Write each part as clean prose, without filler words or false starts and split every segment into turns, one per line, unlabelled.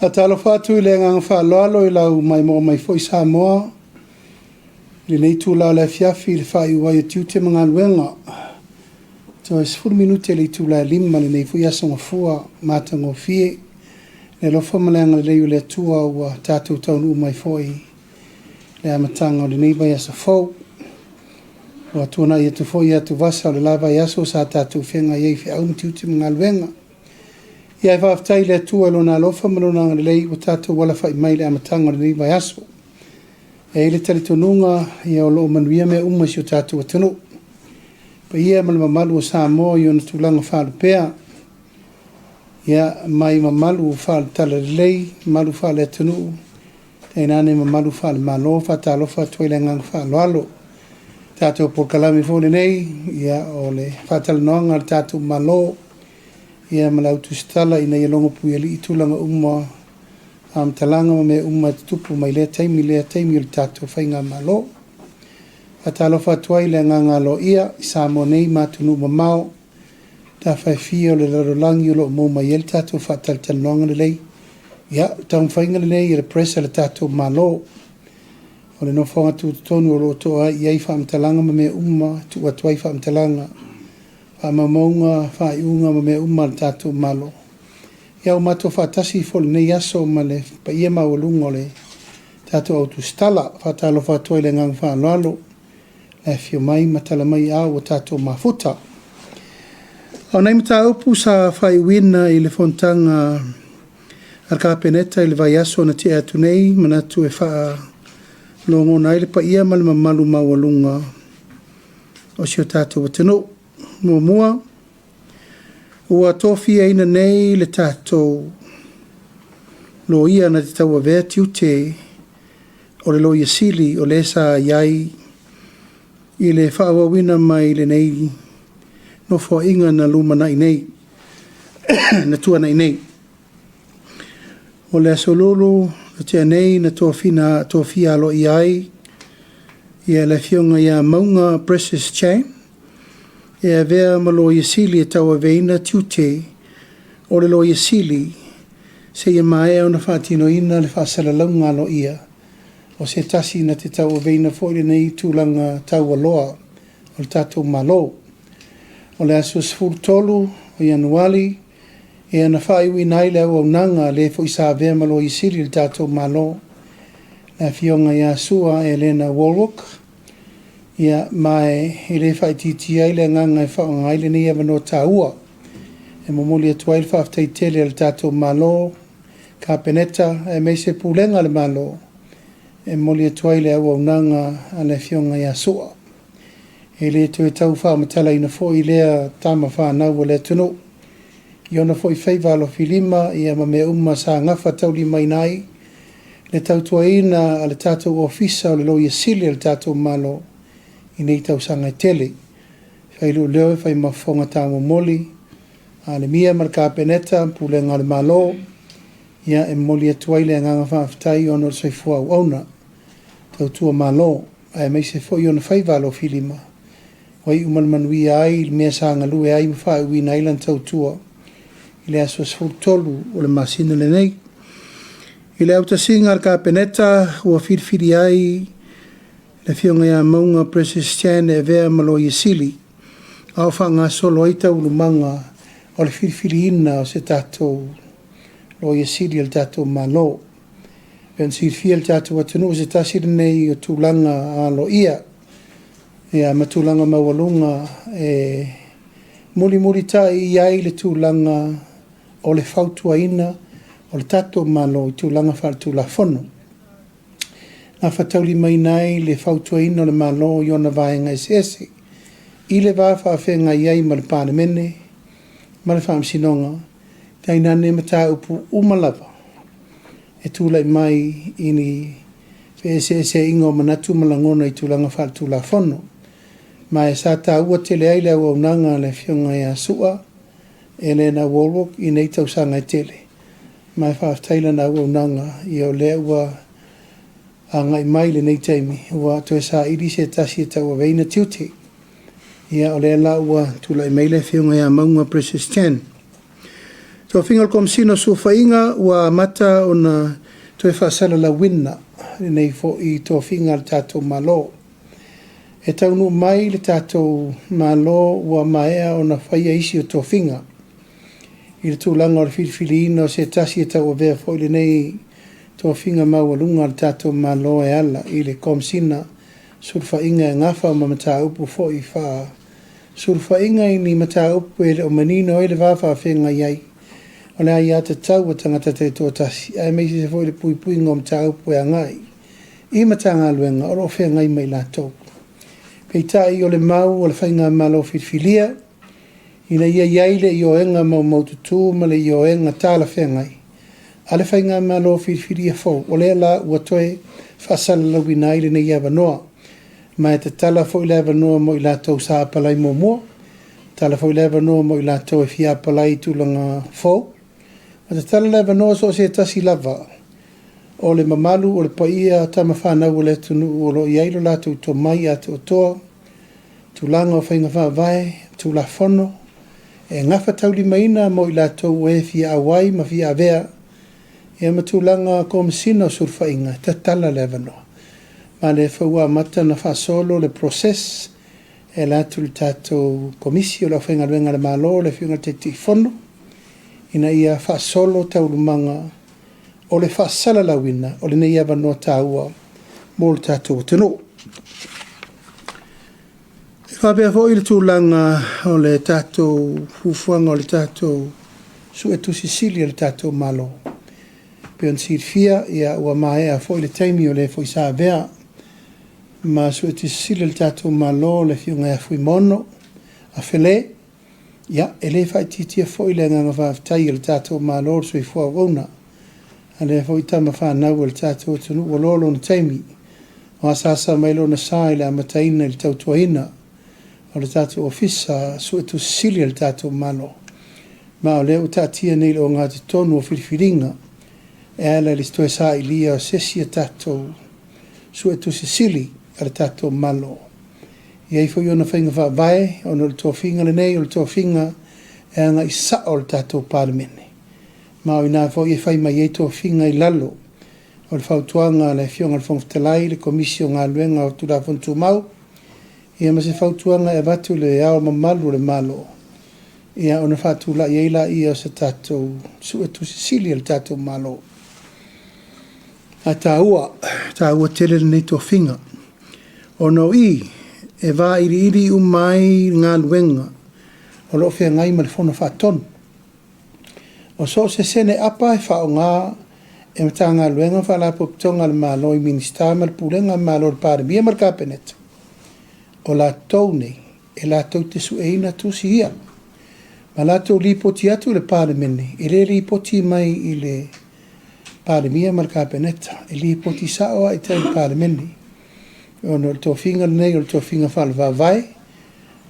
Atalo fatu le ngang fa lolo ila mai mo mai foi Samoa. Le nei tu la le fiafi le fa iwa tiute mga luenga. So es 4 minute le tu la lima le nei foi asonga fua matango fie. Le lofa malanga le le tua wa tatu taunu mai foi. Le amatanga le nei vai asa fo. Wa tuana ia tu foi atu vasa le lava yaso sa tatu fenga ye fi au tiute mga luenga. Ia va aftai le tua lona lofa malona le o tatu wala fa mai le amatanga le nei vai aso. E le tali tonunga ia o lo manuia me uma si o tatu atunu. Pa ia mamalu o Samoa i ona tulanga whalupea. Ia mai mamalu o whal tala lei, malu whal atunu. Te nane mamalu whal malo, whatalofa tuele ngang whal alo. Tatu po kalami fone nei, ia o le whatala noanga le tatu malo. Ia malau TUSITALA ina ia longa puiali i tulanga uma talanga me uma tupu mai le taimi le tatu whainga malo. Atalofa tuai le nganga lo ia, Samoa nei matunu mamao. Ta whai fia o le rarolangi o lo mo mai el tatu whatal tanonga le lei. Ia, taun whainga le nei i le presa le tatu malo. O le no whanga tu tonu o lo toa iai whaamtalanga me uma tu atuai whaamtalanga. Whaamamonga, whaiunga me uma le tatu malo. Ia o mato whaatasi fo le nei aso ma le pa ia mawalunga le tatu au TUSITALA. Whaatalofa tuai le ngang whaaloalo. E fio mai matala mai au o tato mafuta. O nei mata upu sa whai wina i le fontanga ar kapeneta i le vai aso na te atu nei manatu e wha longo na ile pa ia mal mamalu mawalunga o si o tato watano. Mua ua tofi aina nei le tato lo ia na te taua vea tiute o le lo ia sili o le sa iai i le whaawawina mai le nei no fo inga na luma na nei na tua na nei o le asololo na te nei na tofia alo iai ia le fionga ia maunga precious chain ia vea malo ia sili e taua veina tiute o le lo ia sili se ia mae o na whaatino ina le whaasalaunga alo ia o se tasi na te tau veina fōi nei tūlanga tau aloa o le tātou malo. O le aso sfuru tolu o Ianuari e ana whaiwi nai le au nanga le fōi sa vea malo i siri le tātou malo. Na fionga ia sua e lena Warlock. Ia mai e le whai titi ai le nganga e whaonga ai le nei avano tāua. E momoli atu ai le whaftai tele le tātou malo. Ka peneta e meise pūlenga le malo. E moli atuai le au nanga a le fionga ia sua. E le tu e tau wha matala ina fo i lea tama wha nau o le tunu. I ona fo i whaivalo filima i ama me sa ngafa tau li mai nai. Le tau tua ina a le tātou ofisa o le lo i sili le tātou malo i nei tau sanga i tele. Whailu leo e whai mafonga tāmo moli. A le mia marka peneta pule ngā le malo. Ia e moli atuai le nganga whaafitai ono le soifua au auna. Tau tua malo, ai mai se fo i ona whaivalo filima. Wai umalmanui ai, mea sa ngalu e ai mwha ui na ilan tau tua. I le aso sfuru tolu o le masina le nei. I le auta singa ar ka peneta, ua firfiri ai, le fionga ia maunga precious chan e vea malo i sili. Au wha ngā solo aita ulumanga o le firfiri ina o se tatou lo ia sili al tatou malo. Pen sirfia al tatou atunu se tasir nei o tūlanga a lo ia. Ia matulanga mawalunga e muli ta i ai le tūlanga o le fautua ina o le tatou malo i tūlanga whal tūla fono. Nga whatauli mai nei le fautua ina o le malo i ona vaenga ese. I le wafa whenga iai ma le panemene, ma le whamsinonga, taina ne mata upu umalava. E tūlai mai ini ese ingo manatu malangona i tūlanga whal tūla fono. Ma e sa tā ua tele ai le au nanga le fionga ia sua, e le na Warlock i nei tau sanga i tele. Ma e whaaftaila na au nanga i o le ua a ngai mai le nei taimi, ua to e sa iri se tasi e tau a veina tiute. Ia o le la ua tūlai mai le fionga ia maunga precious 10. Tofinga komsino sufainga wa mata ona toe whaasala la wina nei fo I tofinga le tatou malo. E taunu mai le tatou malo wa maea ona whaia isi o tofinga. I le tūlanga o le whiwhiliina o se tasi e tau o vea fo ile nei tofinga maualunga le tatou malo e ala I le komsina surfainga e ngafa o mamata upu fo I wha. Surfainga I ni mata upu e le o manino e le wafa whenga iai. O le ai ata tau o tangata te tōtasi. Ai meisi se fwoi le pui pui ngom tau po e ngai. I matanga luenga o rofe ngai mai la tau. Pei tai o le mau o le whainga malo whitwhilia. Ina ia iaile I o enga mau maututu ma le I o enga tāla whengai. A le whainga malo whitwhilia fau. O le la ua toe whasala lawi nai le nei awa noa. Ma e te tala fwoi le awa noa mo I la tau sa apalai mo mua. Tala fwoi le awa noa mo I la tau e fia apalai tūlanga fau. Ma te tala lewa noa so se tasi lava. O le mamalu o le paia tama whanau o le tunu o lo iailo la tu to mai a tu toa. Tu langa o whainga whaavai, tu la whono. E ngafa tauli maina mo I la tau e fia awai ma fia avea. E ma tu langa ko msina o surfainga, te tala lewa noa. Ma le whaua mata na whaasolo le proses. E la tu le tatou komisi o la whainga luenga le malo le whiunga te tifono. Ina ia whaasolo taurumanga o le whaasala lawina o le nei awa noa tāua mō le tātou tino. E whapea fo I le tūlanga o le tātou fufuanga o le tātou su e tusitala o le tātou malo. Peon sirfia ia ua maea fo I le taimi o le fo I sa vea ma su e tusitala o le tātou malo le whiunga e fui mono a whele. Ia, e le whai titia fwoi le nganga whaafitai le tātou mālor sui fua wauna. A le fwoi tama whanau le tātou tunu o lolo na taimi. O asasa mailo na sai le amataina le tautuahina. O le tātou ofisa su e tusitala le tātou malo. Ma o le o tātia nei o ngā te tonu o whiriwhiringa. E ala le stoe sa I lia o sesi a tātou su e tusitala le tātou malo. Iei fo iona whainga whaavai, ono le tōwhinga le nei, o le tōwhinga e anga I sa o le tātou palemene. Ma o ina fo I whai mai e tōwhinga I lalo, o le whautuanga le fionga le whongwhtalai, le komisio ngā luenga o tūra whantu mau, ia ma se whautuanga e watu le ao mamalu le malo. Ia ona whatula I eila I o se tātou su e tusitala le tātou malo. A tāua tele le nei tōwhinga. Ono I, e wā iri umai ngā luenga, o lo whea ngai ma le whono whaton. O so se sene apa e whao ngā, e mata ngā luenga whalapo pitonga le mālo I ministā ma le pūlenga mālo le PALEMIA ma le kapeneta. O la tau nei, e la tau te sueina tusi ia. Ma la tau li poti atu le PALEMIA, e le li poti mai I le PALEMIA ma le kapeneta, e li poti saoa I te PALEMIA. Ono le tōwhinga nei o le tōwhinga whalawawai,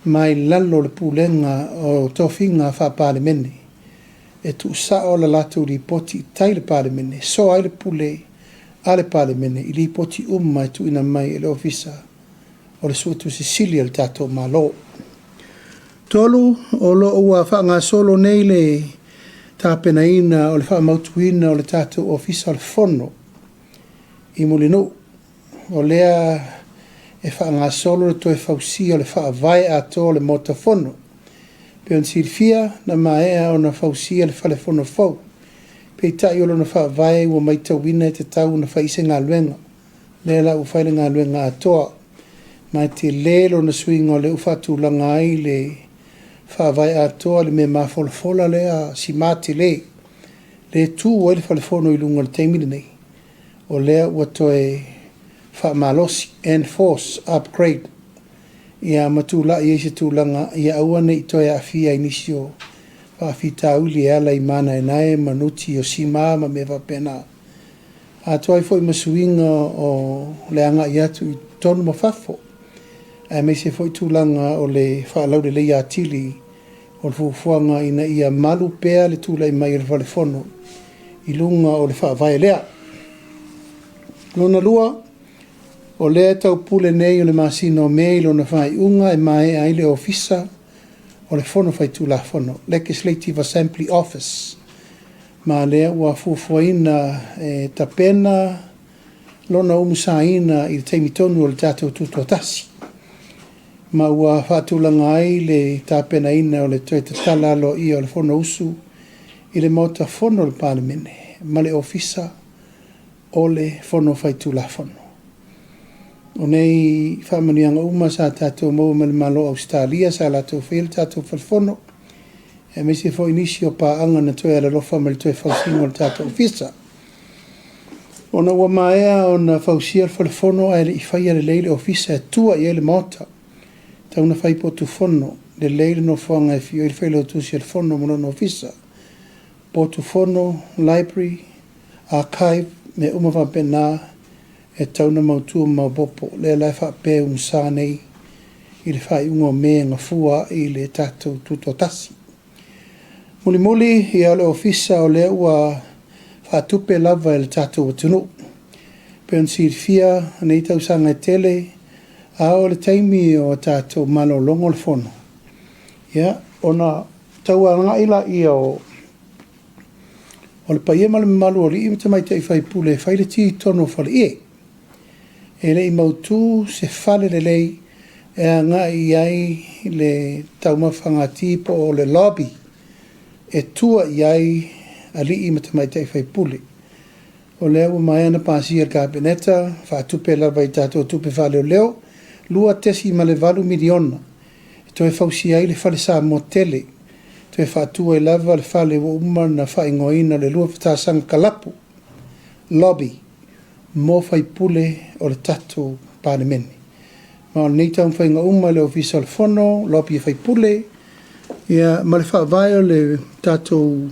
mai lalo le pūlenga o tōwhinga whapalemene. E tu sa o la latu li poti tai le palemene, so ai le pule a le palemene, I li poti mai tu ina mai le ofisa o le suetu Sicilia le tato malo. Tolu o lo ua whanga solo nei le tāpenaina o le whamautuina o le tato ofisa o le fono I mulino. O lea e whaanga solo le toe whausi o le whaavai a tō le motafono. Pe on sirfia na maea o na whausi le whalefono fau. Pe tai o na whaavai ua mai tauina te tau na whaise ngā luenga. Lela u whaile ngā luenga a toa. Mai te lelo na suinga o le ufatu langa ai le whaavai a toa le me mawholafola le a si mati le. Le tū o le whalefono I lunga le teimine nei. O lea ua toe whaamalosi, enforce, upgrade. Ia matula I se tūlanga, ia aua nei toi a fia inisio. Whaafita uli ala I mana e nae, manuti o sima ma me wapena. A toi foi masuinga o le anga I atu I tonu mawhafo. A me se foi tūlanga o le whaalau le leia atili, o le fufuanga ina ia malu pea le tūla I mai le whalefono. I lunga o le whaavai lea. Lona lua, o lea tau pule nei o le masino mei lo na whai unga e mai ai le ofisa o le fono whai tūla fono, Legislative Assembly Office, ma lea ua fuafuaina tapena lona umusaina i le taimitonu o le tatou tutuatasi. Ma ua whaatulanga ai le tapena ina o le toi tatala alo i o le fono usu i le mota fono le palemene, ma le ofisa o le fono faitula fono. O nei whamanianga uma sa tatou mau me le malo Australia sa latou whil tatou falfono. E mesi fo inisi o paanga na toi ala lofa me le toi fausingo le tatou ofisa. Ona ua maea o na fausia le falfono ai le iwhaia le leile ofisa e tua i le mota. Tauna whai po tu fono le leile no whanga e fio i le whailo tusi le fono mo no ofisa. Po tu fono, library, archive, me umawa pena e tauna mautua maupopo le lai whape umsa nei i le whai ungo me ngafua i le tatou tutotasi. Muli muli i ale ofisa o le ua whatupe lava i le tatou atunu. Peon sirfia nei tausanga e tele a o le taimi o tatou malo longo le fono. Ia, ona tauanga ila i o le paiema le malu o li imta mai te i whai pule whai le ti tono whale ie. E le i mautu se whale le lei e a ngā i ai le taumawhanga tipo o le lobby e tua i ai a li imta mai te i whai pule. O leo mai ana pasi al kabineta, whaatupe lava i tatou tupe whale o leo, lua tesi ma le valu miliona. E toi fausi ai le whale sa motele, toi whaatua i lava le whale o umar na whaingoina le lua whatasanga kalapu, lobby, mo whai pule o le tatou palemene. Ma o nei tau whainga uma le ofisa le fono, lobby whai pule, ia ma le whaavai o le tatou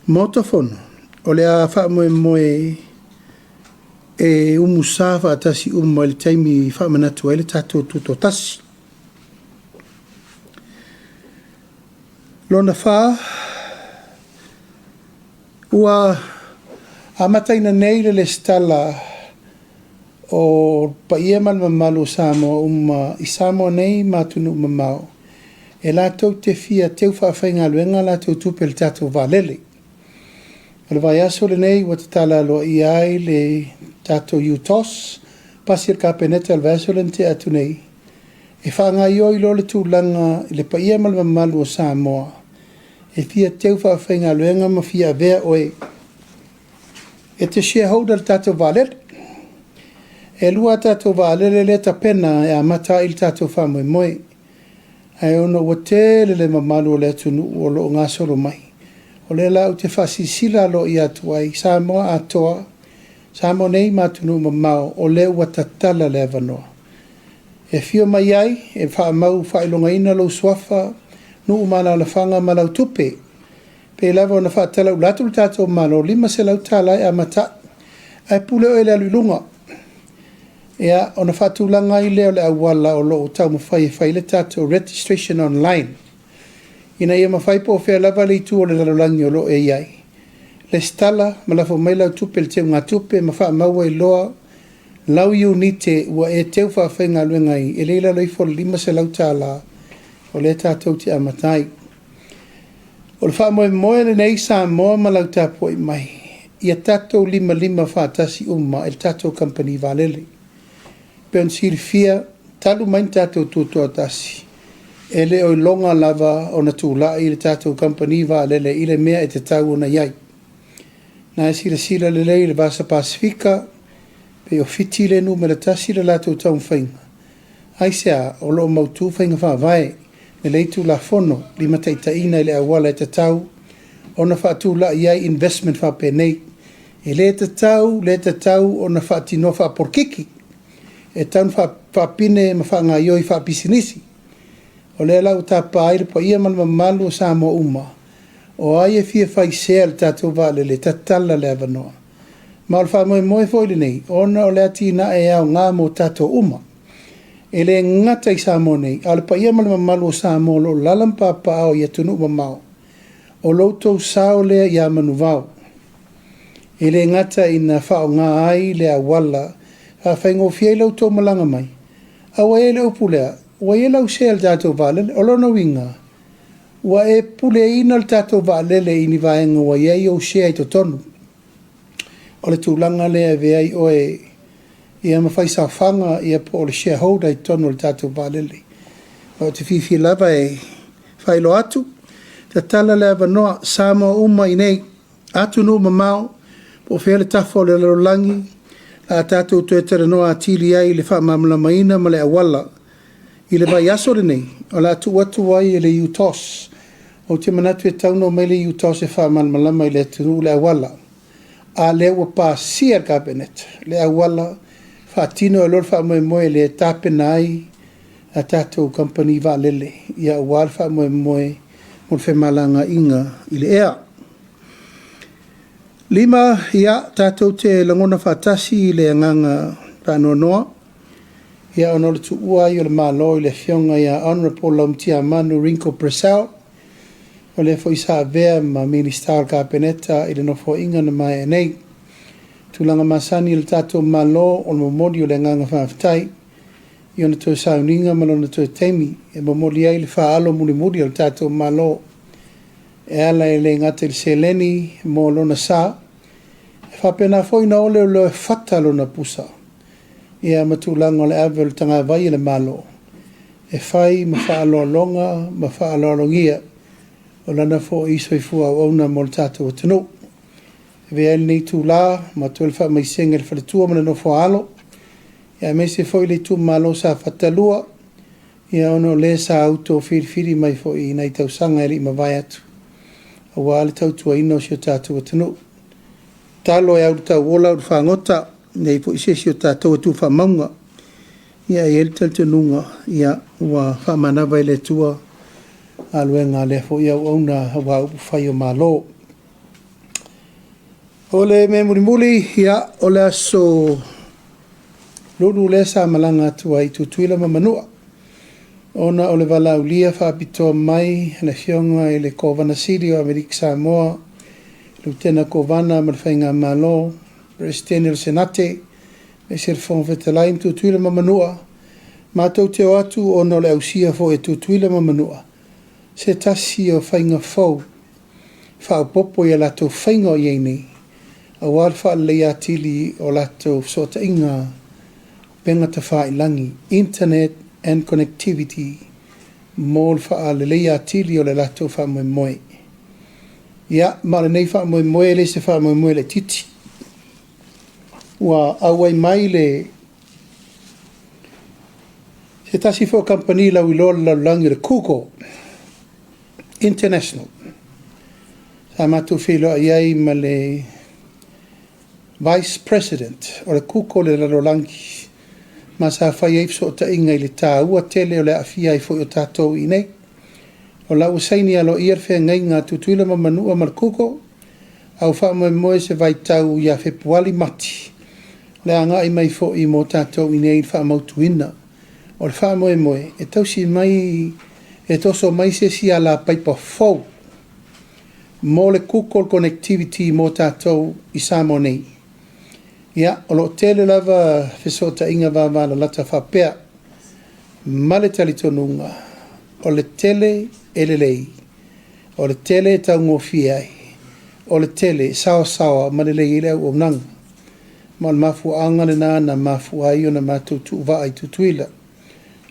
motofono. O le a whaamoe moe e umusa whaatasi uma le taimi whaamanatu e le tatou tutotasi. Lona wha, ua amataina nei le stala o paiema le mamalu Samoa uma i Samoa nei matunu mamau. E lātou te fia teu whaawhainga luenga lātou tupe le tatou valele. O le vai aso le nei wa te tala aloa i ai le tatou UTOS, pasir ka peneta le vai aso le te atu nei. E whaanga i oi lo le tūlanga i le paiema le mamalu o Samoa. E fia teu whaawhainga luenga ma fia vea oe. E te shareholder tatou valele. E lua tatou valele le tapena e amata il tatou whamoe moe. Ai ono ua tele le mamalu o le atunu o lo ngā solo mai. O le lau te whasisila lo i atu ai, Samoa atoa, Samoa nei matunu mamau, o le ua tatala le avanoa. E fio mai ai, e whaamau whailonga ina lo swafa, nu umana la whanga malau tupe. Pe lava ona whaatala u latu tatou malo, lima se lau tala e amata, ai pule o ele alulunga. Ea, ona whaatulanga i leo le awala o lo o tau mawhai e whaile tatou registration online. Ina ia mawhai po whea lava le tu o le lalolangi o lo e iai. Le stala, malafo mai lau tupe le teo ngā tupe, mawha maua i loa, lau i unite ua e teo whawhai ngā luengai, e leila loifo lima se lau tāla, o le tātou te amatai. O le wha moe moe le nei Samoa ma lau tāpua i mai. Ia tātou lima whaatasi uma, el tātou company valele. Peon siri fia, talu main tātou tūtua tasi. E le o longa lava o na tūla i le tātou company valele i le mea e te tau o na iai. Na e sila le lei le Vasa Pasifika, pe o fiti le nu me le tasi le lātou tau mwhainga. Ai sea, o lo mautu whainga whaavae, le leitu la fono, li mataita ina i le awala e te tau, o na whaatula iai investment whape nei. E le te tau, o na whaatino whaaporkiki, e taun whaapine ma whaanga ioi whaapisinisi. O le lau tapa aire po ia malma malu o Samoa uma. O ai e fia whai sea le tātou vale le tatala le avanoa. Ma o le wha moe foile nei, ona o le atina e au ngā mo tātou uma. E le ngata i Samoa nei, a le pa ia malma malu o Samoa lo lalampapa au i atunu mamau. O loutou sao lea i amanu vau. E le ngata i na whao ngā ai le awala, a whaingo fiei loutou malanga mai. A wai e le upu lea, wai e lau sea le tātou vale, o lono winga. Ua e pule ina le tātou vaalele ini vaenga wa iei o shea i to tonu. O le tūlanga le e veai o e ia mawhai sa whanga ia po o le shareholder i tonu le tātou vaalele. O te whiwhi lava e whailo atu. Te tala le avanoa Samoa uma i nei atu no mamao po whiale tafo le larolangi la tātou tu e tere noa atili ai le wha mamla maina ma le awala i le vai aso nei o la atu watu wai e le UTOS o te manatu e tauno mai le UTOS e wha malmalama i le tunu le awala a le ua pa sia cabinet le awala wha tino e lor wha moe moe le tāpena ai a tātou company va lele ia awal wha moe moe mo le malanga inga i le ea. Lima ia tātou te langona whatasi i le nganga panonoa. Ia ono le tuua i o le malo i le fionga ia Honorable Leuatea Manu Rinko Presau. O le fo isa vea ma Minister Kapeneta i le nofo inga na mai nei. Tulanga masani i le tātou malo o le momodi o le nganga whawhatai. I ona tō sauninga malona tō teimi e momodi ai le whaalo muli o le tātou malo. E ala e le ngata le seleni mo lona sa. E whapena foi na ole o le whata lona pusa. Ia matulanga o le awe le tanga vai le malo. E whai ma whaalo longa, ma whaalo longia. O lana fo iso i fua o ona mo le tātou atanu. E vea nei tū la, ma tō le wha mai senga le whaletua mana no whaalo. Ia me se foi le tū malo sa whatalua. Ia ono le sa auto whiri mai foi nei tau sanga e li ma vai atu. A wale tau tua ino si o tātou atanu. Talo e au tau ola o whangota, nei po ise si o tātou atu whamaunga. Ia e el taltanunga, ia ua whamanawa le tua, aluenga le fo ia auna hawa upu whai o malo. O le me murimuli, ia o le aso lulu le sa malanga tua i tutuila mamanua. Ona o le Laaulia whaapitoa mai na fionga i le Kovana City o Amerika Samoa, Lutena Kovana Marwhainga Malo, Presidente del Senate, me ser whonwhetalai im tutuila mamanua, mātou teo atu ona le ausia fo e tutuila mamanua. Se tasi o whainga fau, whaapopo i a lato whainga o iei a warwha le atili o lato sota inga pengata whailangi, internet and connectivity mol fa le leia tili o le lato fa moe moe. Ia, ma le nei fa moe moe le se fa moe moe le titi. Ua awai mai le se tasi fo company la wilol la langi le Kuko International. Sa matu FEILOAIGA ma le Vice President o le Kuko le la langi. Ma sa whai eif so ta inga i le tā ua tele o le afia i fo i o tātou i nei. O la usaini alo iar whea ngai ngā tutuila mamanua markuko, au wha moe moe se vai tau ia whepuali mati. Le anga i mai fo i mo tātou i nei wha mautuina. O le wha moe moe, e tausi mai, e toso mai se si ala paipa fau. Mo le kuko connectivity mo tātou i Samoa nei. Ia, o lo tele lava whesota inga wāwāna lata whapea, male talitonunga, o le tele elelei, o le tele tau ngofi ai, o le tele sawa male lei ele au nanga, ma le mafu anga le nana mafu ai o na mātou tu vai tutuila,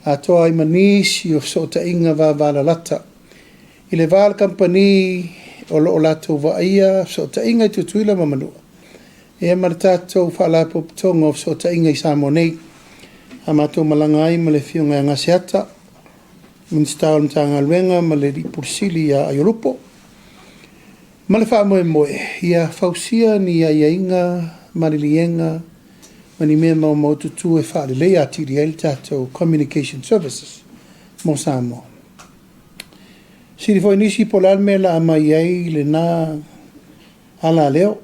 a toa ai manisi o whesota inga wāwāna lata, i le wāla kampani o lo o lato vaia, whesota inga tutuila mamanua. E maritatou whaalapo pitonga o sota inga i Samoa nei. A mātou malanga ai ma le fionga ngase ata. Minister o mtanga luenga ma le ripursili a Iolupo. Ma le wha moe moe. Ia fausia ni a iainga, marilienga, ma ni mea mau maututu e wha le lea atiri el tātou Communication Services mo Samoa. Siri fo inisi polalme la ama iai le nā ala leo.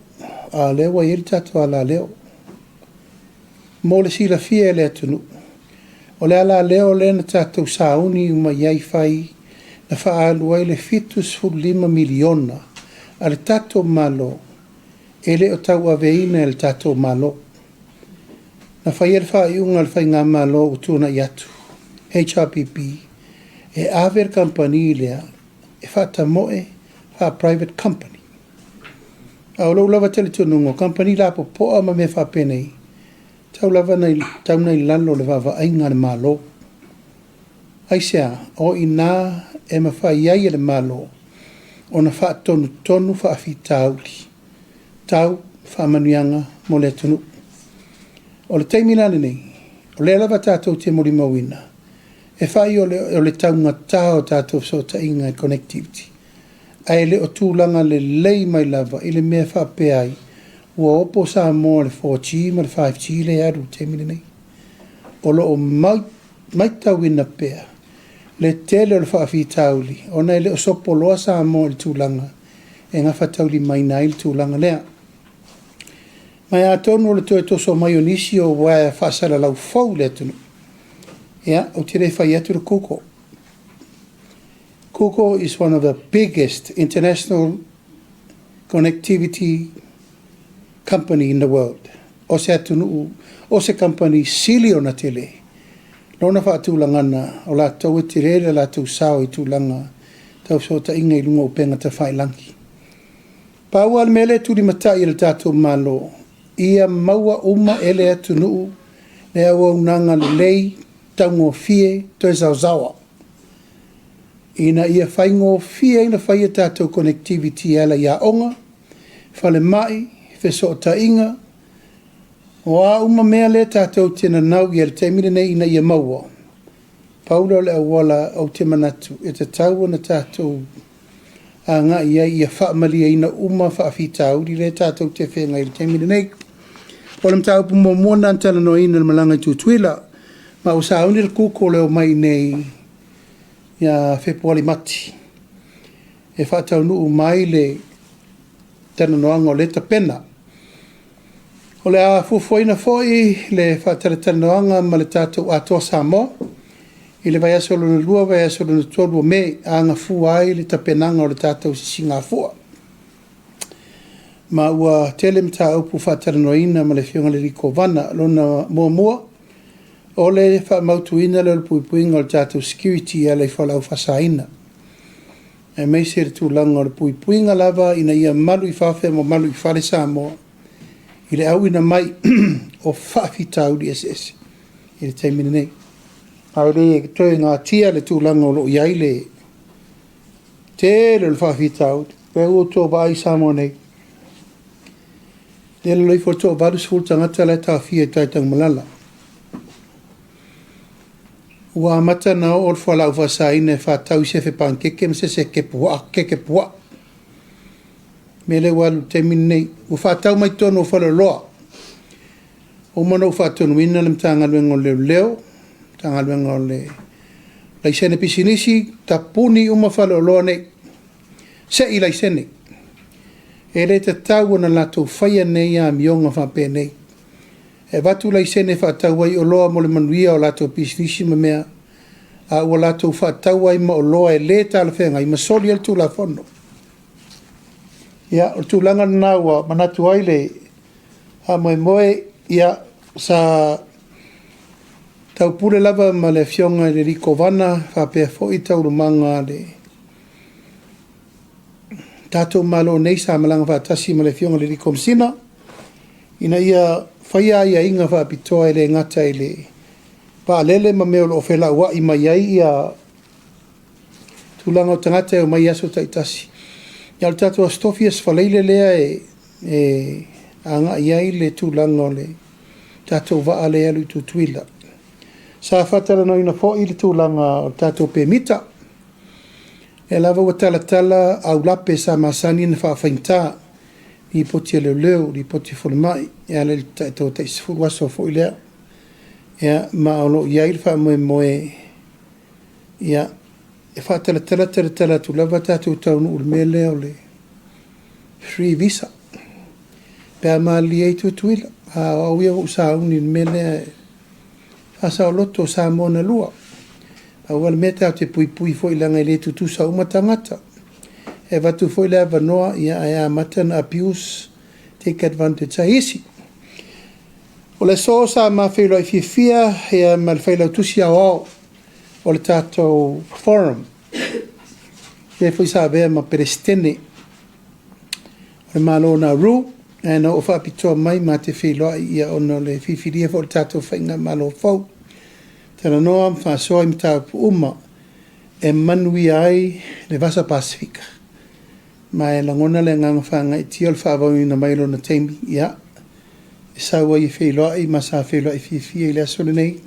A leo wa iri tatu ala leo. Mo le sila fia le atunu. O le ala leo le na tatu sauni uma iai fai na whaalu ai le fitus fu 5 miliona. A le tatu malo. E le o tau aveina le tatu malo. Na whai er whai unga le whai ngā malo utuna i atu. HRPP. E aver company lea e whata moe wha private company. Au lau lava tele tunungo, company la po poa ma me wha penei. Tau lava nei lalo le vava ainga le malo. Aisea, o ina e ma wha iai le malo, o na wha tonu wha afi tauli. Tau wha manuianga mo le tunu. O le teimina nei, o le lava tātou te mori mawina. E whai o le taunga tāo tātou so ta inga e connectivity. Ai le o tūlanga le lei mai lava, i le mea wha pe ai. Ua opo sa mo le 4G ma le 5G le aru teimina nei. O lo o mai tauina pea. Le tele o le whaafi tauli, o nei le o sopo loa sa mo le tūlanga. E ngā whatauli mai nai le tūlanga lea. Mai a tonu o le toe toso mai o nisi o wae whaasala lau fau le tunu. Yeah, o tire whai atu le Kuko. Kuko is one of the biggest international connectivity company in the world. O se atunu, o se company sili o na tele. Lona wha tūlangana, o la tau e tirere la tau sao i tūlanga, tau so ta inga i lunga o penga ta whai lanki. Pāua al mele tūri matai le tātou malo, ia maua uma ele atu nuu, le awa unanga le lei, tau ngō fie, toi zauzawa. Ina ia whai ngō fie, ina whai e tātou connectivity ala ia onga, whale mai, wheso o ta inga, o a uma mea le tātou tēnā nau i le teimine nei ina ia maua. Paula le awala au te manatu, e te tau na tātou a ngā ia whaamalia ina uma whaafi tauri le tātou te whenga i le teimine nei. Olam tau pu mo mona antala no ina le malanga i tutuila, ma o sauni le kuko leo mai nei ia whepuali mati. E whaatau nuu mai le tana noanga o le tapena. O le a fufoina foi le whaataratana noanga ma le tātou atoa Samoa. I le vai aso luna lua, vai aso luna tolu o me, a ngā fuai le tapenanga o le tātou si ngā fua. Ma ua tele mta upu whaataranoina ma le whionga le riko vana, lona mua, o le whaamautuina le puipuinga o le tātou security a le whalau whasaina. E mei se re tūlanga o le puipuinga lava ina ia malu i whawhea mo malu i whare Samoa. I le au ina mai o whawhitau di SS. I le teimine nei. Aure e toi ngā tia le tūlanga o lo iai le te le whawhitau. Pea ua tō ba ai Samoa nei. Le loi fo tō ba du sful tangata le tā fia taitang malala. Ua mata na o le whalau whasaine whatau se whepan keke mse se keke pua. Mele walu te minei, u whatau mai tono o whalaloa. O mana u whatonu ina le mtanga luenga o leo, tanga luenga o le laisene pisinisi, tapuni uma whalaloa nei, se i laisene. E le te tau na lato whaia nei a mionga whape nei. E watu laisene whatau ai o loa mo le manuia o lato pisinisi ma mea, a ua lato whatau ai ma o loa e le tala whenga, i masoli al tu la fono. Ia, o tūlanga nā ua manatu aile a moe ia sa taupule lava ma le fionga le riko vana whapea fo i taurumanga le tātou malo nei sa malanga whatasi ma le fionga le riko msina ina ia whaia ia inga whapitoa ele ngata ele paalele ma meo lo whela ua i mai ai ia tūlanga o tangata o mai aso taitasi. Ia le tātou astofias whaleile lea e anga iai le tūlanga o le tātou waa le alu i tutuila. Sa whatara no ina fo i le tūlanga o tātou pēmita. E lava ua tala au lape sa masani na whawhainta i poti leo leo, i poti whalemai. Ia le tātou taisifuru aso fo i lea. Ia ma olo iai le whamoe ia e whaatala tu lava tātou taunu ulmele o le free visa. Pea maali ei tuila. A auia o sa uni mele asa o loto sa mona lua. A wale meta o te pui fo ilanga i le tutu sa umatangata. E watu fo ila vanoa ia a mata na abuse take advantage a isi. O le so sa ma whailo i fia ia ma le whailo tusi au o le tātou forum. Ia foi sa vea ma perestene. O le malo na ru, e na o whaapitoa mai ma te whiloa ia ono le whiwhiria fo le tātou whainga malo fau. Tana noa am whaasoa im tāpu uma e manui ai le Vasa Pasifika. Ma e langona le nganga whaanga i tio le whaavau ina mailo na teimi, ia. E saua i whiloa i ma sa whiloa i whiwhia i le asole nei.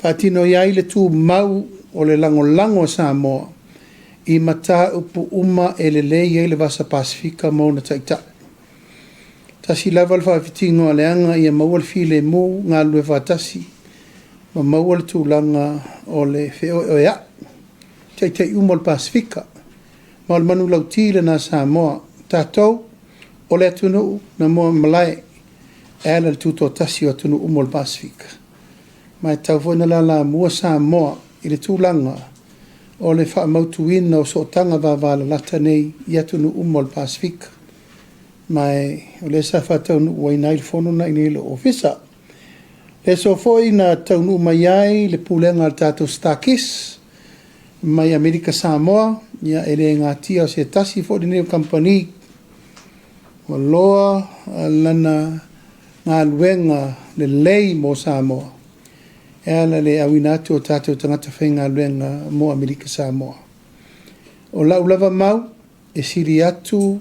Whaatino iai le tū mau o le lango Samoa i mata upu uma e le lei e le Vasa Pasifika mo na taita. Tasi lava le whaafitingo a leanga i a maua le while mo ngā lue whaatasi ma maua le tūlanga o le wheo o ea. Tei umo le Pasifika ma le manu lau tila na Samoa tātou o le atunu na moa malai e le tūto tasi o atunu umo le Pasifika. Ma e tau fwena la mua Samoa i le tūlanga o le wha mautuina o so tanga wawala lata nei i atunu umo le Pasifika. Mai o le sa whatau nu ua inai le whono na inai le ofisa. Le so foi na tau nu mai ai le pulenga al tātou stakis mai Amerika Samoa ia ele ngā tia o se tasi fo dineo company o loa lana ngā luenga le lei mo Samoa. Ela le awina atu o tātou tangata whainga luenga mo Amerika Samoa. O lau lava mau e siri atu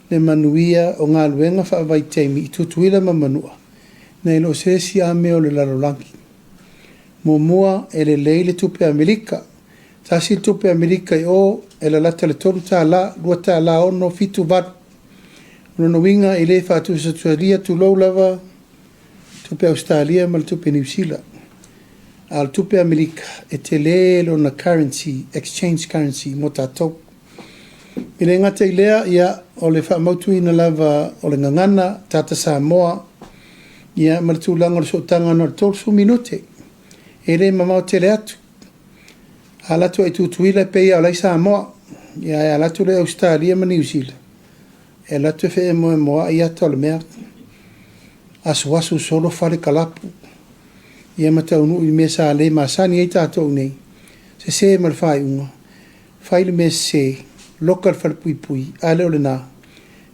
le manuia o ngā luenga whaavai teimi i tutuila ma manua. Nei lo se si ame o le lalolangi. Mo mua e le lei le tupe Amerika. Tasi tupe Amerika i o e la lata le toru tā la, lua tā la ono fitu vatu. Unono winga i le whaatu sa tuaria tu lau lava tupe Australia ma le tupe New Zealand. Al tupe Amerika e te lelo na currency, exchange currency mo tātou. I le ngata i lea ia o le whaamautuina lava o le ngangana tata Samoa ia maratūlanga le sotanga no le tolsu minute. E le mamau te le atu. Alatu ai tutuila peia o lai Samoa ia e alatu le Australia ma New Zealand. E latu e moa i ata o le mea. Asu solo whare kalapu. Ia mataunu i mea sa le masani ei tātou nei. Se ma le whai unga. Whai le mea se local whalpui ale o le nā.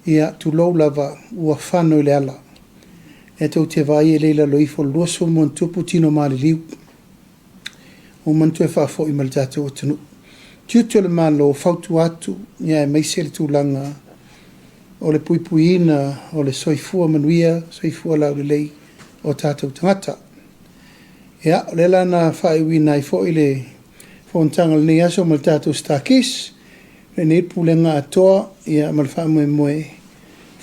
Ia tu lou lava ua whano i le ala. E tau te vai e leila loifo luaso mo tupu tino maali liu. O mantu e whaafo i mali tātou o tunu. Tiutu le malo whautu atu. Ia e meise le tūlanga o le puipuina o le soifua manuia, soifua lau le lei o tātou tangata. Ia, le lana whaiwina i fo i le whontanga le nei aso mal tātou stakis, le nei pulenga atoa, ia mal whaamue moe,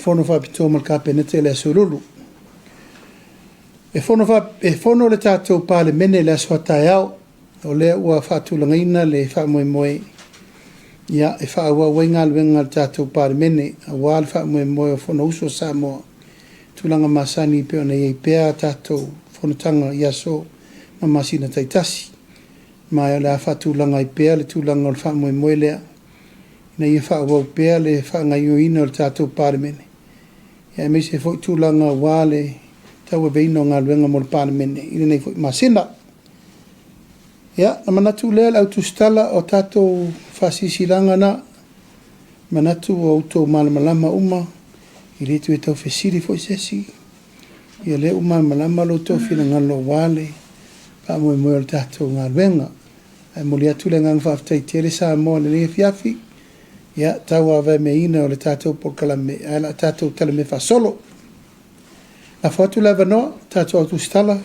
whono whapitoa mal kāpenete le aso lulu. E whono le tātou pāle mene le aso atai au, o lea ua whaatulangaina le whaamue moe, ia e whaaua wainga luenga le tātou pāle mene, a wāle whaamue moe o whono uso Samoa, tulanga masani peo nei e pea tātou whonotanga i aso, ma masina taitasi. Mai o le whaatulanga i pea le tūlanga o le whaamue moe lea. Ina ia whaawau pea le whaangaioina o le tātou pāremene. Ia e meise fwoi tūlanga wāle tau e veino ngā luenga mo le pāremene. Ina nei fwoi masina. Ia, na manatu lea le au TUSITALA o tātou whaasisilanga na. Manatu o autou malamalama uma. I le tu e tau whesiri fwoi sesi. Ia le uma malama lo tau whina ngalo wāle. Mo mo le tātou ngā luenga. Ai mo le atu le ngang whaftai te le Samoa le fiafi. Ia tau awe me ina o le tātou pokalame. Ai la tātou tala me whasolo. La whatu la vanoa, tātou au TUSITALA.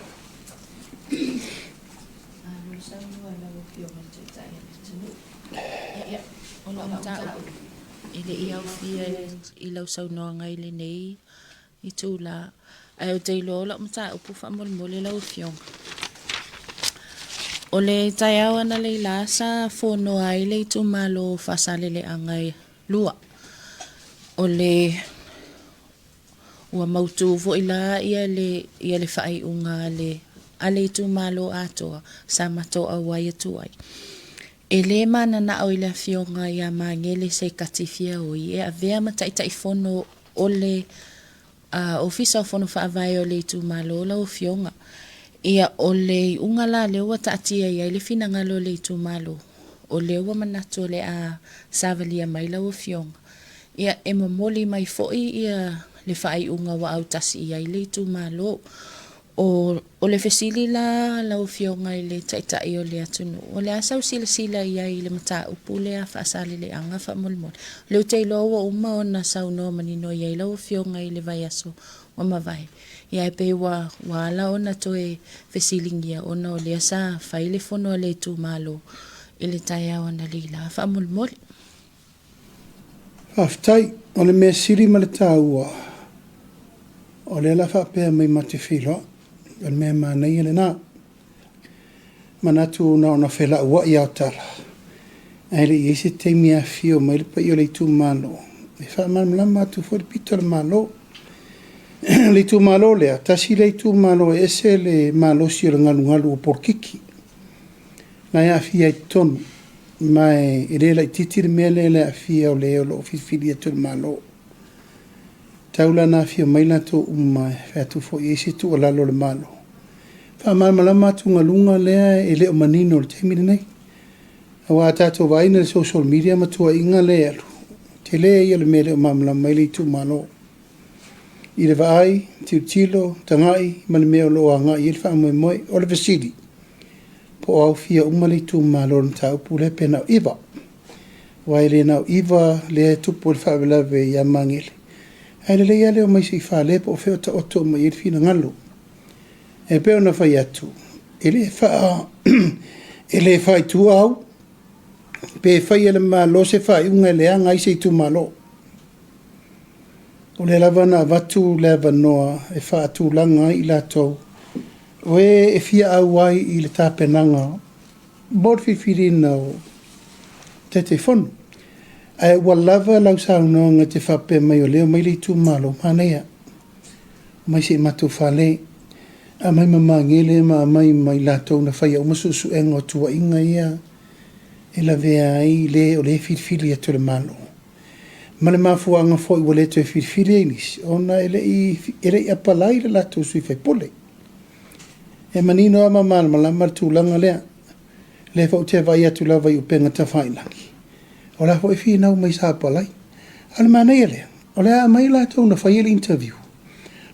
Ile i au fia i lau sau noa ngai le nei. I tū la. Ai o teilo la mta upu wha mole lau fionga. O le tai au ana le lasa fono ai le tu malo fasale le angai lua. O le ua mautu vo ila ia le fai unga le ale tu malo atoa sa mato awai atu ai. E le mana na o ila fionga ia mangele se katifia o i e avea matai fono o le ofisa o fono whaavai o le tu malo la o fionga. Ia o le unga la le ua taatia ia le fina ngalo le tu malo. o le ua manatu le a savalia mai lau fionga. Ia e mamoli mai foi ia le whaiunga wa au tasi ia i le tu malo. O le fesili la lau fionga i le taitai o le atunu. O le asau sila ia i le mata upu le a whaasali le anga wha molmol. Leu te loa uma o na sau no manino ia i lau fionga i le vai aso o mawai. Ia e pe wa ala o na toe fesilingia o na o le asa whaile fono le tu malo i le tai au na lila wha molmol.
Aftai, o le mea siri ma le tāua. O le ala whapea mai mate whiloa. O le mea mānei ele nā. Manatu na ona whela ua i au tala. Aile i ese teimi a fio mai le pa i o le tu malo. E wha malama atu fo le pito le malo. Le tu malo lea. Tasi le tu malo e ese le malo si o le ngalu o porkiki. Na ia fia i tonu. Mai e le titi le mea le a fia o le o lo fili atu le malo. Taula na fia mai la to umai. Fea tu fo i ese tu o lalo le malo. Wha malama atu ngalunga lea e le o manino le teimi le nei. Awa tato vaina le social media matua inga le alu. Te lea ia le mele o malama i le tu malo. I le vaai, tilo, tangai, ma le mea o loa nga i le wha moe moe o le vasili. Po au fia umale tu malo na tau pule pena o iwa. Wai le nau iwa le tupu le whavelave i a mangele. Ai le ia leo mai si wha lepo o feo ta oto mai i le fina ngalo. E peo na whai atu. E le whai tu au. Pe whai ele malo se whai unga le anga i se tu malo. O le lava na watu leva noa e wha atu langa i la tau. O e fia au ai i le tāpenanga. Bod whiwhirina o te whonu. Ai ua lava lau sau noa nga te whape mai o leo mai le tu malo. Manea. Mai se matu whale. A mai mamangele ma mai la tau na whai au masusu engo tua inga ia. E la vea ai le o le whiwhiri atu le malo. Ma le mafuanga fo i wale to e whiwhiri einis. Ona ele i apalai le lato sui whai pole. E manino ama malama tūlanga lea. Le fau te vai atu lava i upenga ta whailangi. O la fo e whina mai sa apalai. Ale manea lea. O le a mai lato na whai ele interview.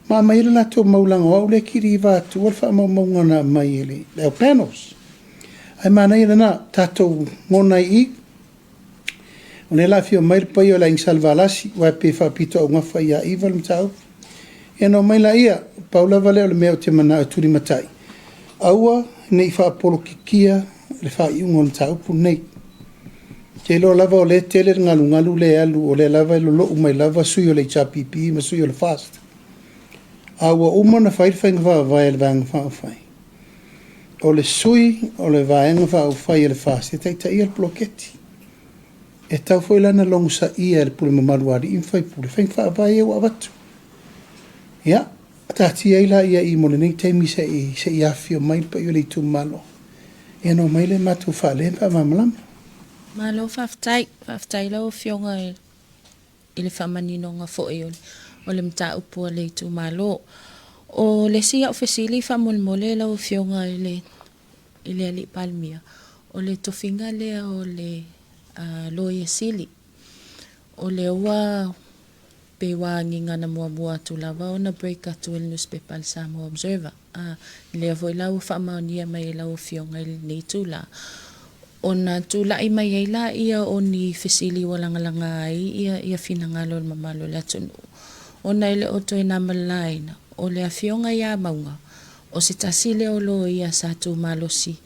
Ma mai ele lato maulanga o le kiri i vātu. Wal wha maunga na mai ele. Leo panels. Ai manea le na tatou ngonai i. O le la fio mai pai o la insalvalasi. Wa pe whapito au ngawha ia iwa le mtau. E no mai la ia. Paula vale o le mea o te mana o turi matai. Aua, nei wha apolo kikia, le wha iungo le taupu nei. Te lo lava o le tele ngalu le alu, o le lava lo lo umai lava sui o le chapipi, ma sui o le fast. Aua umana whair whainga wha vai le vanga wha whai. O le sui, o le vanga wha whai le fast, e teita ia le bloketi. E tau foi lana longu sa ia le pule mamaruari, in whai pule, whainga wha vai e wa watu. Ia. Tati ai la ia i mone nei teimi se i afio mai pa i le tu malo. E no mai le matu whale pa mamalama.
Malo whaftai lau fionga i le whamanino nga fo e o le mta upu le tu malo. O le sia o fesili whamolmole lau fionga i le ali PALEMIA. O le tofinga lea o le loia sili. O le ua pe wa nginga na mua tu lava ona break atu il newspaper al Samoa Observer. Le avo lau whamaunia mai lau fionga il nei tula. Ona tula i mai eila ia o ni fesili walangalanga ai ia finangalo il mamalo le atunu. Ona ile oto e namalaina. O le afionga ia maunga. O se tasile o lo ia sa tu malosi.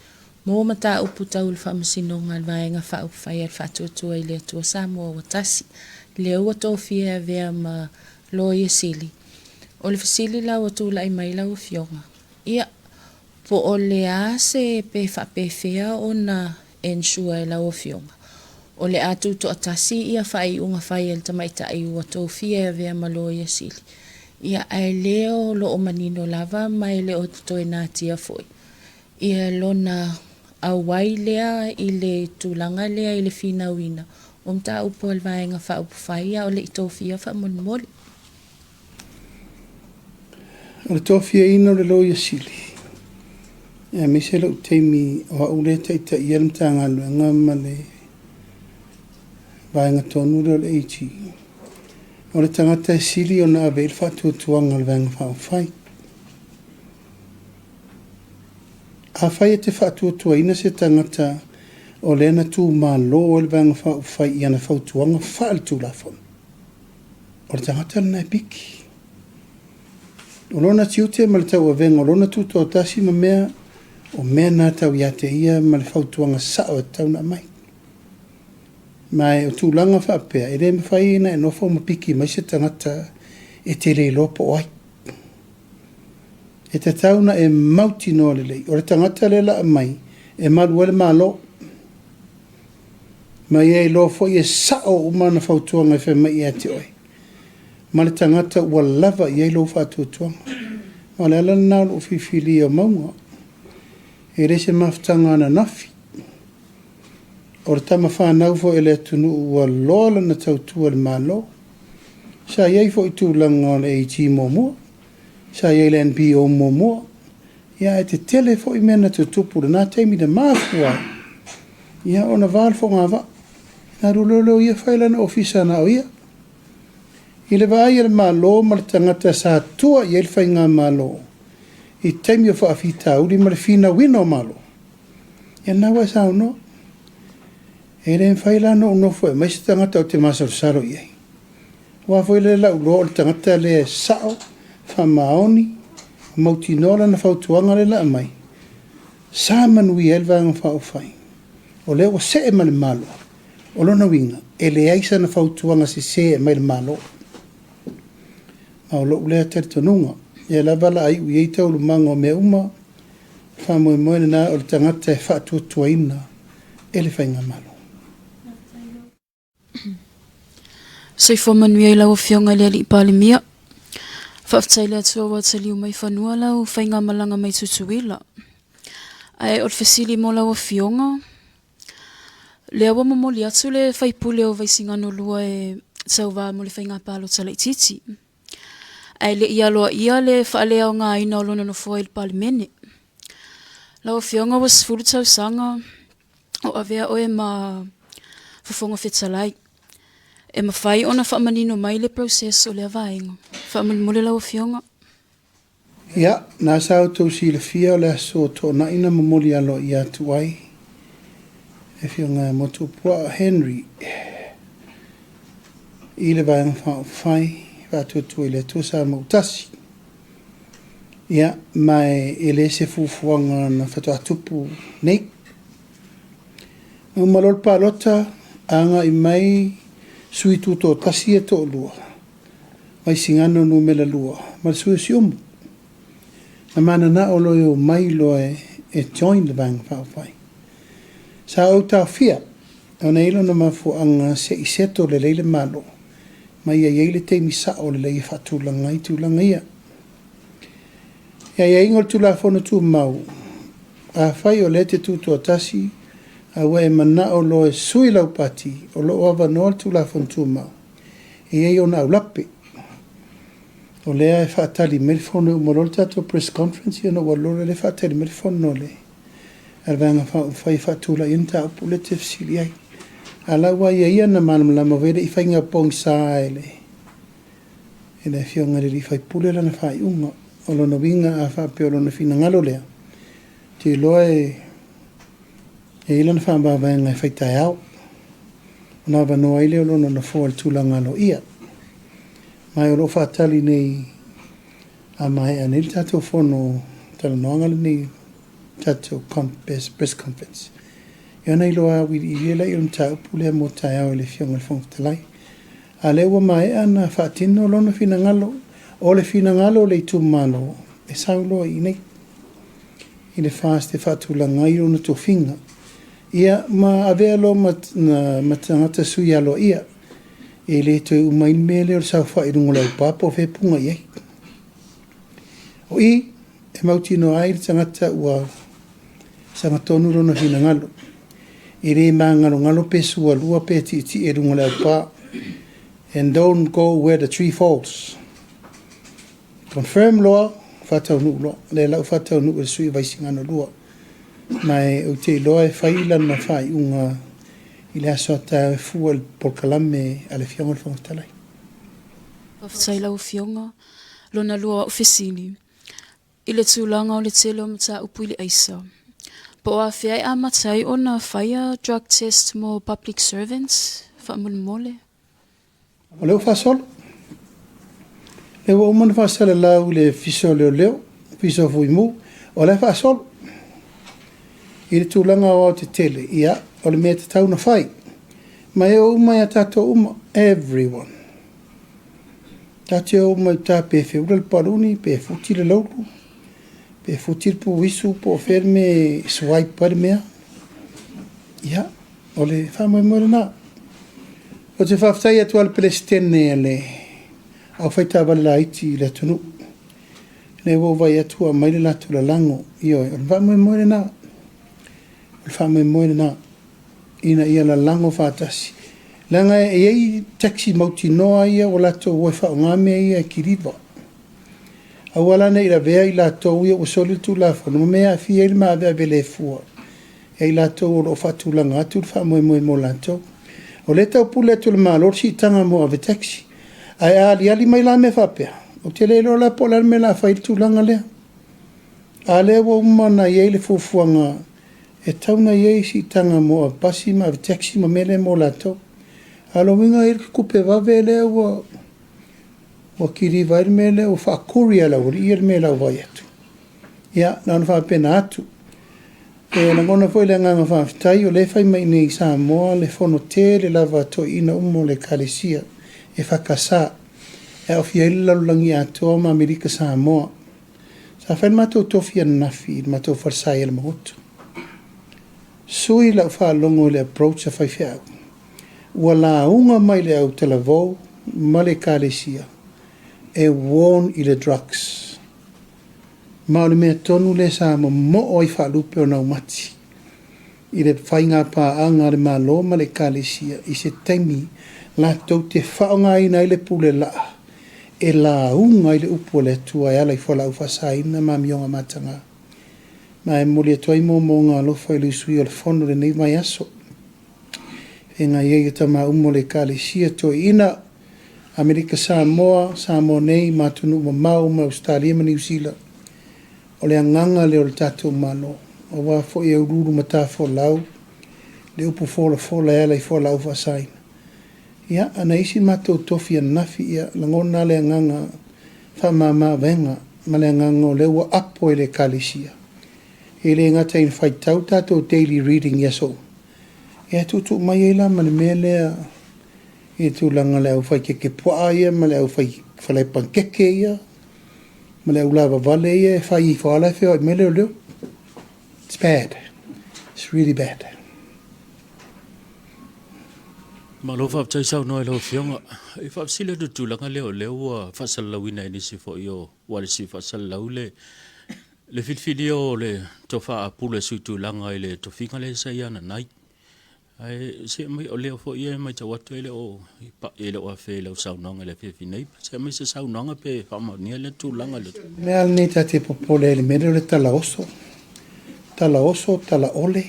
Mo mata upu tau il whamasinonga al vaenga whaupwhai al whatuatua i le atua Samoa o tasi. Le ua tofia vea ma loia sili. O le fasili la o tūla i mai lau fionga. Ia, po o le a se pe whapewhea o na ensua i lau fionga. O le atu to atasi ia whai unga whai el tamaita i ua tofia vea ma loia sili. Ia ai leo lo o manino lava mai le o toi nā tia foi. Ia lona awai lea i le tūlanga lea i le fina wina. O mta upo al vaenga wha upo whaia o le itofia wha monmoli.
O le tofia ina o le loia sili. me se lo teimi o ule te ielm tanga luenga male vaenga tonu le eiti. O le tangata sili o na abe il fatu tuanga le vanga whawhai. A whai te fatu tuaina se tangata o lena tu ma lo le vanga whawhai i ana whautuanga whaal tu lafon. O le tangata na piki. O lona tiute ma le tau avenga, o lona tu tō tasi ma mea, o mea nā tau ia te ia ma le whautuanga sao e tau na mai. Mai o tūlanga whaapea, e re me whai ina e nofo ma piki mai se tangata e te rei lopo oai. E te tau na e mauti no le lei, o le tangata le la mai, e maru ele malo. Mai e lo fo i e sao umana whautuanga e whi mai e te oi. Ma le tangata ua lava i e lo whatuatuanga. Ma le ala nao o whiwhili o maunga. E re se maftanga na nafi. O le tama whanau fo e le atunu ua lola na tautua le malo. Sa iei fo i tūlanga o le AG mōmua. Sa iei le NPO mōmua. Ia e te tele fo i mena te tupu le nā teimi de māfua. Ia o na vāl fo ngā va. Nā rulolo ia whailana ofisa na o ia. I le vai le malo ma le tangata sa tua i el whai ngā malo. I teimi o whaafita uri ma le whina wina o malo. Ia nawa sao no. E re whaila no unofo e maisi tangata o te masar saro i ei. Wa foi le lau lo le tangata le sao, whamaoni, mauti nola na whautuanga le la mai. Sa manui elva ngā whaofai. O leo o se e ma le malo. O lona winga, e le aisa na whautuanga se e ma le malo. Ma o lo ulea tere tonunga. E la vala ai ui eita o lumanga o mea uma. Whamoe moene na o le tangata e whaatua tuaina. E le whainga malo.
Sei whamanui ai lau o whionga lea li PALEMIA. Whaaftai lea tua wa te liu mai whanua lau whainga malanga mai tutuila. Ai o le whesili mo lau o whionga. Lea wa mamoli atu le whaipule o vaisingano lua e tau wā mo le whainga palo tala i titi. Ai le ialoa ia le whaalea o ngā ina o lona no fua il palemene. Lau o whionga was fulu tau sanga o avea o e ma whafonga whetalai. E ma whai ona whaamanino mai le proses o le avaenga. Whaamanimole lau o whionga.
Ia, nā sao tau si le fia o le aso tō na ina mamoli alo i atu ai. E whionga motu pua Henry. I le vaenga whai. Whātuatua i le tuasa mautasi. Ia, mai e le se fufuanga na whatua tupu nei. Malol pālota, anga i mai sui tuto tasi e tō lua. Mai singano no mela lua. Ma le sui si umu. Na mana na o loe o mai loe e join le bang whawhai. Sa au tau fia, au na ilo na mafu anga se i seto le leile malo. Mai ia iei le teimi sa o le lei whatulanga i tūlanga ia. Ia iei ngol tūla whono tū mau. A whai o le te tūtua tasi, a wai mana o loe sui lau pati, o lo ava noa tūla whono tū mau. Iei o na au lape. O lea e whaatali merifono o morol tato press conference, ia no walore le whaatali merifono le. Arvanga whai whatula inta upu le te fsili ai. Ala wa ia na malama vere I whainga pong sa ele. E le whionga re whai pule lana whai unga. O lono winga a whapeo lono whina ngalo lea. Te loe e ilana whamba vaenga e whaitai au. Ona wanoa ile o lono na fōal tūla ngalo ia. Mai o lo whaatali nei a mai anil tato whono tala noangalo nei tato press conference. Iana iloa wiri ilela ilum tau pulea mo tai au le whionga le whongtalai. A lewa mai ana whaatino lono whina ngalo. O le whina ngalo le tu malo. E sauloa I nei. I le whaaste whaatula ngai o na tō whinga. Ia ma avea lo matangata sui alo ia. E le toi umain mele o le sau wha irungo lau papo whepunga iei. O I, e mautino ai le tangata ua sangatonu lono whina ngalo. I re ngalo pesu a lua pe ti e runga lau pa. And don't go where the tree falls. Confirm loa, whatau nu loa. Le lau whatau nu e sui vaisingano lua. mai o te loa e whaila na whai unga I le aso ta fuel por kalame ale fionga le whangatalai.
Whawhataila o fionga, lona lua o fesili. I le tūlanga o le tele o mata upu I le aisa. Po a whiai a matai o na whaia drug test mo public servants, whamule mole.
O leo whasolo. Leo umana whasala lau le fiso leo, fiso fuimu, o le whasolo. I le tūlanga o te tele, ia, o le mea te tau na whai. Ma e o umai a tato uma, everyone. Tate o umai ta pe whiura le paruni, pe futi le lauru, pe futi le pu wisu, po ferme swipe pare mea. Ia, o le whamai mora na. O te whaftai atu al pelestene le, au whaita wale la iti le tunu. Le wawai atu a maile latu la lango, io, o le whamai mora na. O le whamai mora na. Ina ia la lango whatasi. Langa e ei taxi mauti noa ia o lato ua whaongame ia kiriva. Au alana I la vea I lato ia o soli tu la whanuma mea fi e ma vea vele fua. E lato o lo fatu langa atu le whamoe moe mo lato. O le tau pule atu le malor si tanga mo ave taxi. Ai ali ali mai la me whapea. O te leilo la pola me la whai tu langa lea. A lea wa umana iei le fufuanga. E tauna iei si tanga mo a pasi ma ave taxi ma mele mo lato. Alo winga ir kupe vavele wa kiri vai mele o fa kuria la uri ir mele o vai atu. Ia, na fa pena atu. E na ngona foi le nganga fa tai o le fai mai nei Samoa le fono te le lava to ina umo le kalesia e fa kasa. E o fia ila langi ato ma Amerika Samoa. Sa fa mato tofia nafi mato farsai el moto. Sui la fa longo le approach a fai fia. Wala unga mai le au telavou, ma le kalesia, e warn I le drugs. Ma o le mea tonu le sa mo o I whalupe o nau mati. I le whainga pa anga le malo ma le kalesia, I se taimi la tau te whaonga ina I le pule laa. E la unga I le upo le tua e ala I whala ufasaina ma mionga matanga. Ma e muli e toi mo ngā lofa I le sui o le fono le nei mai aso. E ngā iei tama umo le kalesia to ina Amerika Samoa, Samoa nei, matunu mau ma Australia ma New Zealand. O le anganga le o le tatou malo. O wa fo e ururu mata fo lau, le upu fola fola e ala I fola ufa saina. Ia, ana isi matou tofi nafi ia, langona le anganga whamama venga, ma le anganga o le ua apo e le kalesia. E le ngata in whaitau tatou daily reading yaso. E tutu mai e la mane mele e tu langa le au fai ke pua ia, ma le au fai whalai pankeke ia, ma le au lava vale ia, e fai I whaala feo e mele o leo. It's bad. It's really bad.
Ma lo fa tai sau no lo fionga. I fa sile tu langa leo leo fa salawina ni si fo io, wale si fa salawle. Le filfilio le tofa apule su tu langa ile to finga le sa ia na nai. Ai se mai o leo fo ia mai ta watu ele o pa ele o fe le sau nanga le fe finai se mai se sau nanga pe fa ma ni le tu langa le
Me al ni ta te popole le mele le tala oso tala ole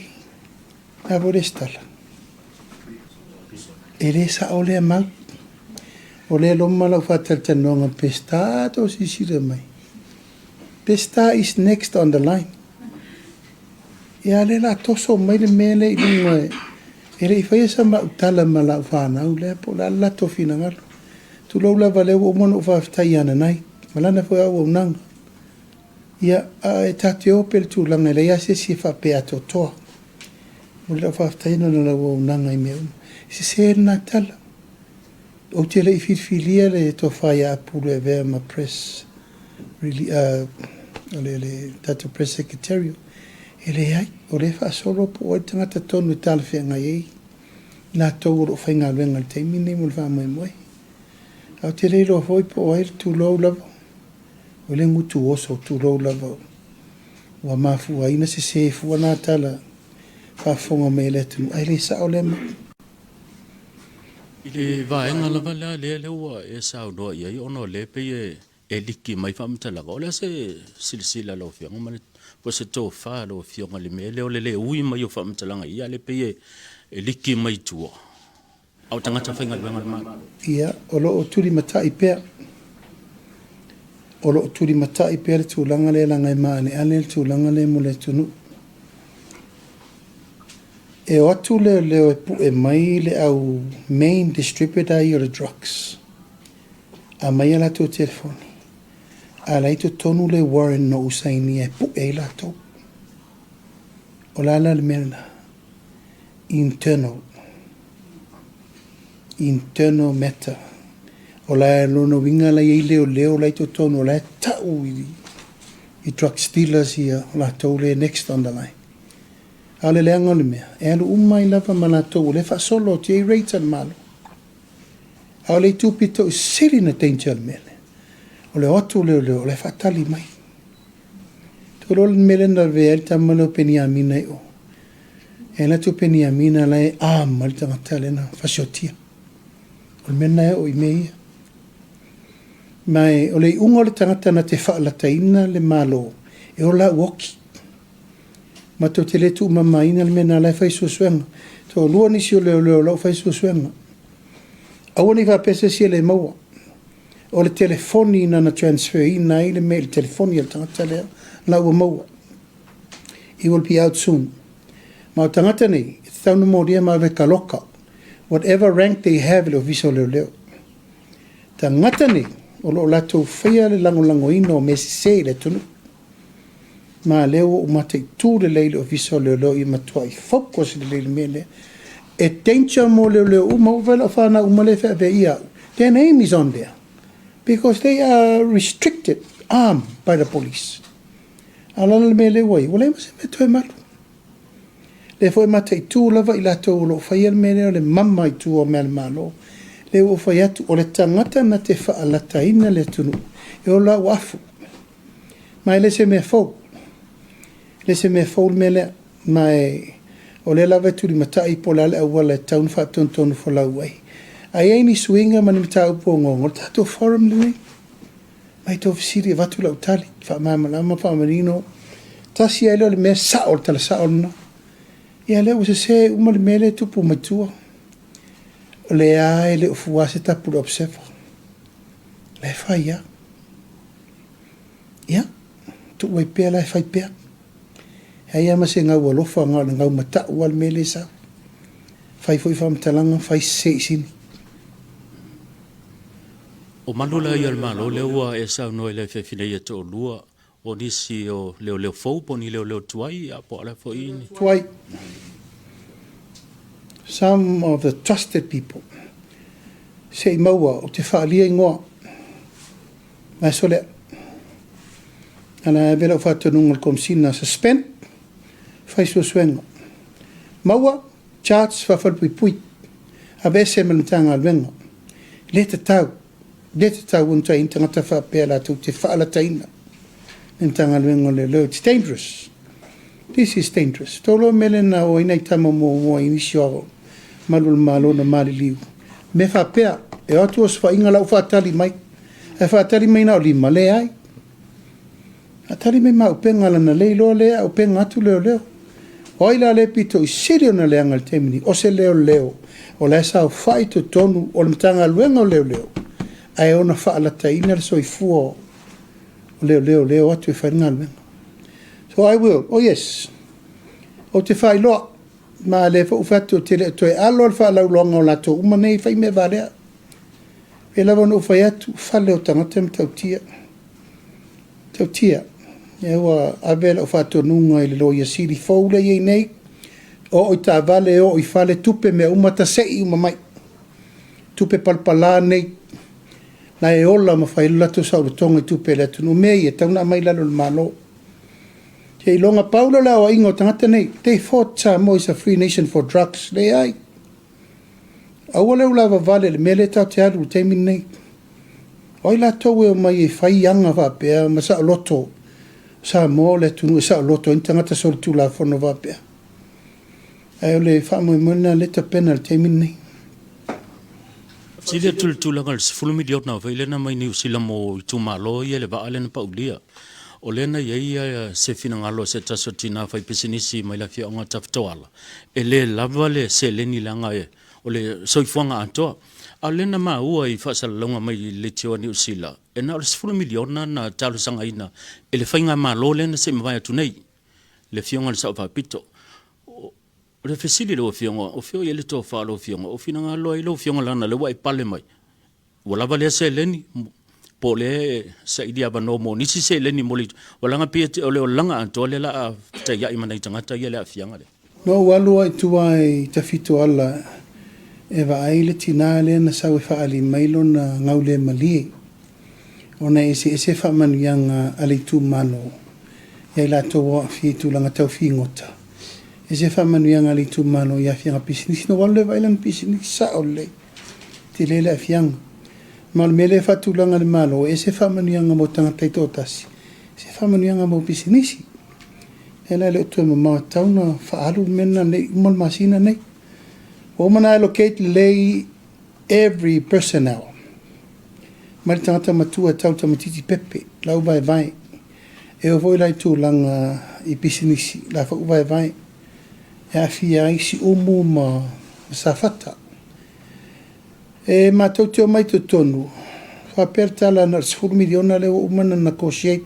a vorestala ele sa ole ma ole lo mala fa tel nonga pesta to si si mai pesta is next on the line ya le la toso mai le mele I Ele fai sa ma utala mala fana ule po la la to fina ngal. Tu lo la vale o mono fa taiana nai. Mala na foi o nang. Ia a tatio pel tu la ngele ya se si fa pe ato to. Mula fa taiana na o nang ai meu. Se se na tala. O te le filia le to fa ya pour le ver ma press. Really le tato press secretary. Ele ai, o le fa solo po o tangata tonu tal fe ngai la tau ro fa nga lenga te mini mo fa mai moi au te le lo foi po ai tu lo lava o le ngutu oso tu lo lava wa mafu ai na se fu na tala fa fonga me le tu ai le sa o le
ile va en ala vala le wa e sa no ia I ono le pe e liki mai whamtalaga. O lea se silasila lo whionga mani. Po se tō wha lo whionga le mele o le ui mai o whamtalanga ia le pei e liki mai tua. Au tangata whainga luenga le maa.
Ia, o lo o turi matai pea. O lo o turi matai pea le tūlanga le langa e maa ne ale le tūlanga le mo le tunu. E o atu leo e pu e mai le au main distributor i o le drugs. A mai ala tō telefoni. A lai tō tonu le Warren no usaini e pu e la tō. O la le mena. Internal matter. O la lono winga la i leo lai tō tonu. O la tau i drug stealers ia. O la tō le next on the line. Ale le angole mea. E alu umai lava malatou. Le fa solo ti e reita malo. Au le tūpito siri na danger mele. O le otu leo le fa tali mai. Tō le mele na vea ta malo peni amina i o. E la tu peni amina la e mal tangata le na fasiotia. O le mena e o i meia. Mai o le ungo le tangata na te wha la taina le malo. E o la woki. Ma tō te letu mamaina le mena lai whai susuenga. Tō lua nisi o leo lau whai susuenga. Awa ni wha pesa si le maua. O le telefoni na transfer i nai le me le telefoni al tangata lea. Lau maua. He will be out soon. Ma o tangata nei, tau na moria ma ve kaloka. Whatever rank they have le o viso leo. Tangata nei, o lo lato whaia le lango ino me se le tunu. Ma leo o matei tū le leile o viso leo I matua I focus le leile mele. E danger mo leo uma uvela whana umale whawe ia. Their name is on there. Because they are restricted, armed by the police. Alana le mele wai, wale ma se me toe malu. Le foi matei tū lava I lato o lo whaia le mele o le mama I tū o mele malo. Le o whai atu o le tangata na te whaalata ina le tunu. E o la wafu. Mai le se me fau. Le se me fau mele mai o le lava turi matai po lale aua le taun whaatontonu whalau ai. Ai ei ni suinga mani mata upo ngongo. Tato forum le nei. Mai tō fisiri e watu lau tali. Whaamamalama, whaamarino. Tasi ai leo le mea saol tala saol na. Ia leo se uma le mele tupu maitua. O le ai le ufua se tapu le observa. Le whai ia. Ia. Tu wai pia lai whai pia. Hei ama se ngau alofa ngau mata ua le mele sa. Whai fui whamtalanga, whai se isini.
O manula I al malo leua e sau noi le whewhine ia tō lua. O nisi o leo fau po ni leo tuai a po ala fo ini.
Tuai. Some of the trusted people say maua o te whaalia ingoa. Mai sole. Ana e vela o whatanunga komsina suspend. Whai suenga. Maua, charts whawhalpui pui. A vese malantanga alwenga. Leta tau unta intangata whapea la tu te whaalata ina. Intanga alwenga leo. It's dangerous. This is dangerous. Tolo mele na o inai tama mo inisio malul malo na mali liu. Me whapea, e atu os whainga lau whaatali mai. E whaatali mai na o lima le ai. Atali mai ma upenga lana leilo lea, upenga atu leo. Oila le pito I sirio na leanga le temini, o se leo. O le sa o whai to tonu, o le mtanga luenga o leo. Ai ona whaalata ina le soifua o leo atu e whainga luenga. So I will, oh yes. O te whailoa, ma le whaufatu o te leo toi alo al whaalau longa o lato, uma nei whai me varea. E lawa no whai atu, whale o tangata me tautia. E ua avela o whatonunga I le loia siri faula I nei. O I tā vale o I whale tupe me umata sei uma mai. Tupe palpala nei. Na e ola ma whai lato saurutonga I tupe le tunu mei e tauna mai lalo le malo. Te I longa paula la o ingo tangata nei. They fought Samoa is a free nation for drugs. Le ai. Aua leo lava vale le mele tau te alu te min nei. Oi la tau e o mai e whai anga whapea ma sa loto. Samoa le tunu e sa loto in tangata sori tu la whono whapea. Ai o le whaamui muna le ta pena le te min nei.
Sile tula ngal fulumi diot na vele na mai ni usila mo tumalo ye le ba ale na paulia. Olena ye se fina ngalo se tasotina fa pisinisi mai la fia nga taftoala. Ele lavale se leni langa e ole soifuanga anto. Alena ma ua I fasal longa mai le tio ni usila. E na ole fulumi diot na talo sanga ina. Ele fainga ma lo lena se mvaya tunei. Le fionga le sa fa pito. O le fesili le o fio ye le to fa lo fionga o fina ngalo I lo fionga lana le wai pale mai wala vale se leni po le sa idia ba no mo ni si se leni mo le wala nga pie o le o langa anto le la ta ya I mana I tangata ye le afianga le
no walu ai tuai te fito ala e va ai le tina le na sa fa ali mailo na ngaule mali ona ese fa man yang ali tu mano ye la to wa fi tu langa tau fi ngota ese fa manu yang ali tu mano ya fianga pisnis no wale vailan pisnis sa ole ti le la fiang mal mele fa tu langa malo ese fa manu yang mo tanga taitotas ese fa manu yang mo pisnis ela le tu mo tauna fa alu menna ne mol masina ne o mana allocate lay every personnel mal tanga matua tau matiti pepe lau vai e o voi lai tu langa I pisnis la fa vai AFIOGA si umu ma safata e ma tau mai to tonu fa pertala na 4 miliona le umana negotiate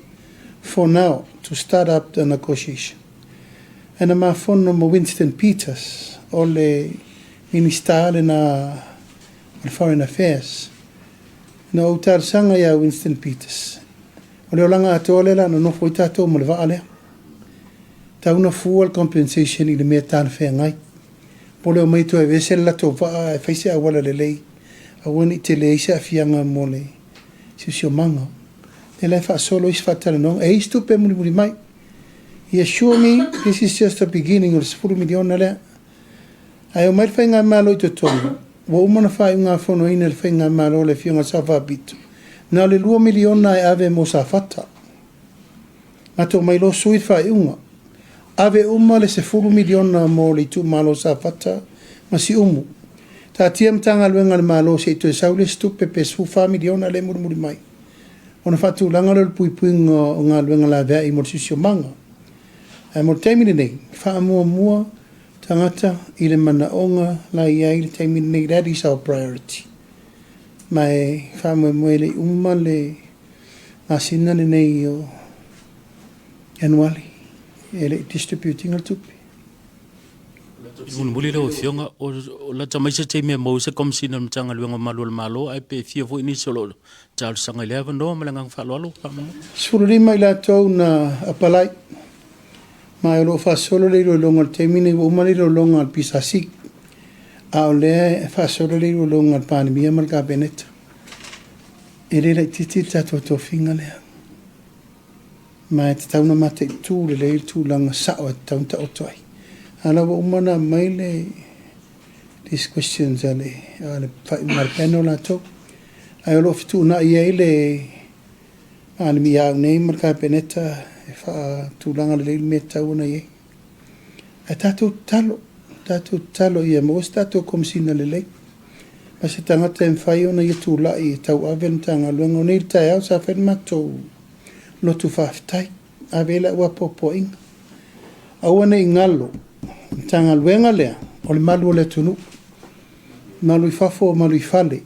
for now to start up the negotiation and ma fono mo Winston Peters ole minister na foreign affairs no tar sanga ya Winston Peters ole langa atole la no foi tato mo va ale tauna full compensation I le mea tāna whea ngai. Pole o mai tu e vesel la tō wha e whaise a wala le lei. A wani te le isa a fianga mo le siusio manga. Te lai wha solo is whatara nong. E istu pe muri mai. He assured me this is just the beginning of the 10 miliona lea. Ai o mai whai ngā malo I te tonu. Wa umana whai ngā whono ina le whai ngā malo le fionga sa whabitu. Nā le 2 miliona e ave mo sa whata. Ngā tō mai lo sui whai unga. Ave le se 4 miliona mo le tu malo sa fata ma si umu. Ta tiam tanga luenga le malo se tu saule stupe pe su fa miliona le muri mai. Ona fatu langa le pui nga luenga la vea I morsisio manga. Ai mo taimine nei, fa mua tangata I le mana onga la ia I le taimine nei, that is our priority. Mai fa mua le umma le asina le nei o Ianuari. Ele distributing al tupi.
Muli lo fionga o la tamaisa te me mo se kom sina mtanga luenga malo ai pe fia vo ini solo tal sanga 11 no malanga fa lo pa mo.
Sururi mai la to na apalai. Mai lo fa solo le lo longa te mini o mali lo longa al pisasi. A le fa solo le lo longa al PALEMIA mal ka beneta. Ele le titi to finga le. Ma te tauna mate tu le tu langa sao e taunta otoi. Ala wa umana mai le these questions ale marpeno la to. Ai lo fitu na ia le PALEMIA nei marka peneta e fa tu langa le meta una ye. E tatu talo ia mo stato kom sina le. Ma se tangata en fai ona ia tu la I tau aven tanga luenga nei tai au sa fen mato. No tu whaftai, a vela ua popoing. Awana I ngalo, tanga luenga lea, o le malu o le tunu. Malu I fafo o malu I fale.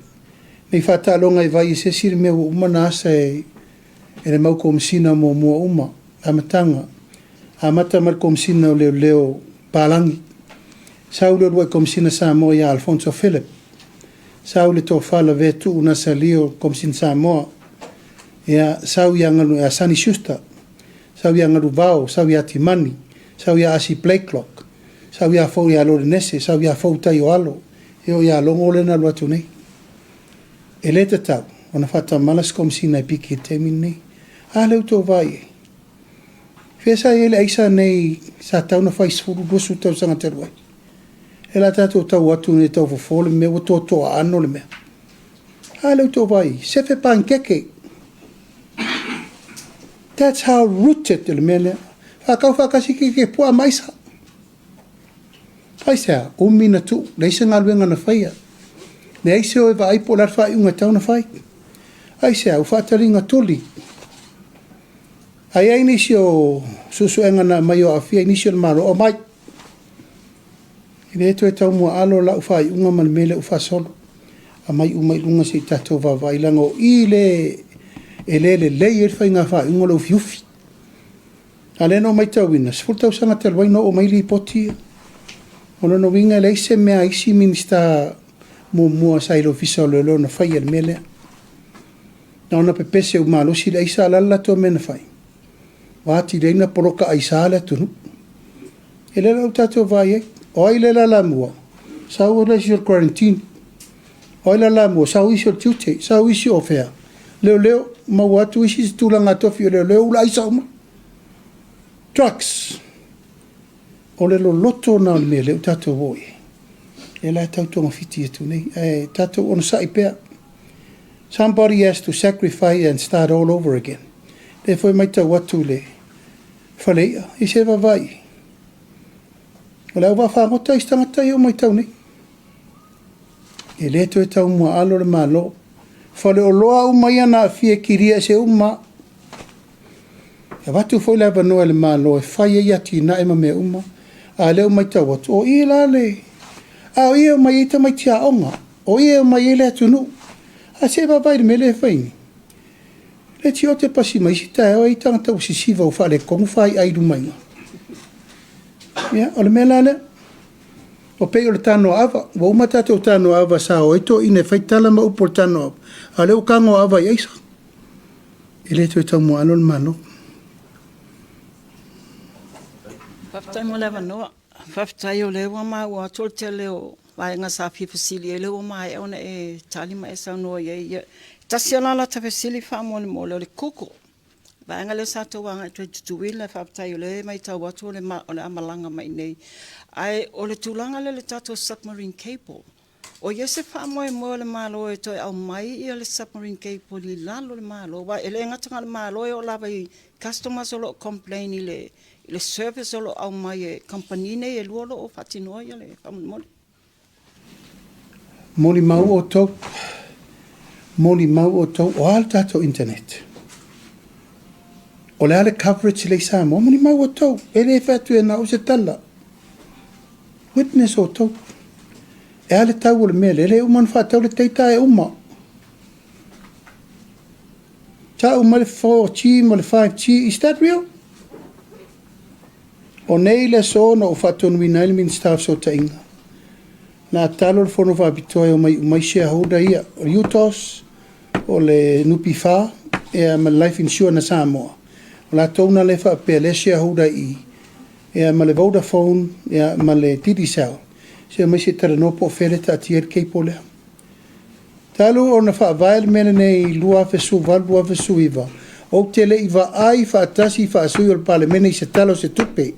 Nei whata alonga I vai I se siri mea umana asa e le mau komsina mo mua uma, amatanga. Amata mar komsina o leo palangi. Saule rua komsina Samoa ia Alfonso Philip. Saule to fala vetu una salio komsina Samoa. Ya sau yang ngalu asani shusta sau yang ngalu vao sau ya timani sau ya asi play clock sau ya fo ya lo nese sau ya fo tai alo yo ya longo le na lo tuni eleta ta ona fata malas kom sina piki temini ale to vai fesa ele aisa nei sa ta una fai sfuru do su ta sanga terwa ela ta to watu ne to fo le me to ano le me ale to vai se fe pankeke. That's how rooted the mele. Fakasiki ke pua maisa. Paisa, mina tu, leisa ngaluenga na faya. Ne ai se o va ai po la fai unga tauna fai. Ai se au whataringa toli. Ai ai nisi o susu engana mai o awhia nisi o maro o mai. I reto e tau mua alo la ufai unga man mele ufa solo. A mai umai lunga se tato va vailanga o i le e le lei e fai ngā whai unga lo fiufi. A le no mai tau wina, sifur tau sanga te alwaino o mai li poti. O no winga le se mea isi minista mua sailo fisa o lelo na whai al mele. Na ona pepese u malosi le isa alala to mena whai. Wāti reina poroka aisa ala tunu. E le lau tato vai e, o ai le la mua. Sau o le si o quarantine. O ai la mua, sau isi o tiute, sau isi o fea. Leo, mau atu isi si tūlanga tofi o leo, ula aisa uma. Trucks. O le lo loto na o le mea leo tato voi. E la tautonga fiti e tu nei. E tato ona sai pea. Somebody has to sacrifice and start all over again. Le foi mai tau atu le whalea, i se wawai. O leo wa whangota i stangata i o mai tau nei. E le to e tau mua alo le malo. Whale o loa umai ana fie kiria se uma. E watu foi le wanoa le malo e whaia iati na ema me uma. A leo mai tau atu. O ia la le. A o ia mai ita mai tia onga. O ia mai ele atunu. A se wawai le mele e whaini. Le ti o te pasi mai si tae o i tangata o sisiva o whale kongu whai aidu mainga. Ia, o le mela le. O pei o le tano ava. Wa umatate o tano ava sa o eto ine whaitala ma upo le tano ava. A leo kango ava i eisa. E le to e tau mua alo le mano.
Whaftai mo lewa noa. Whaftai o lewa maa ua tol te leo. Waenga sa fi fasili e lewa maa e ona e talima e sa noa ye. Tasi alala ta fasili wha mole mole o le kuko. Waenga leo sa tau wanga e tue tutuwila whaftai o le mai tau watu o le amalanga mai nei. Ai o le tūlanga le tato submarine cable. O yese wha moe mo le malo e toi au mai i le submarine cable li lalo le malo. Wa ele ngatanga le malo e o lava i customers o lo complain i le service o lo au mai e company nei e luolo o whatinoa i le whamon.
Moli mau o tau. Moli mau o tau o al tato internet. O le ale coverage le Samoa. Moli mau o tau. Ele e whatu e na o se tala. Witness o tau. E ale tau o le mele. Ele uman whatau le teita e uma. Ta uma le 4G ma le 5G. Is that real? O nei le so na o whatonu i naile min staff so ta inga. Na talo le fono whabitoa o mai shareholder ia. O Utos, o le nupi wha, e ma life insurance na Samoa. O la tauna le wha pe le shareholder i. E ma le Vodafone, e ma le TUSITALA. Se mai se tara no po fere ta tier keipo lea. Talo o na wha vael mene nei lua fesu valbua fesu iwa. O tele iwa ai wha atasi wha asui o le PALEMIA i se talo se tupe.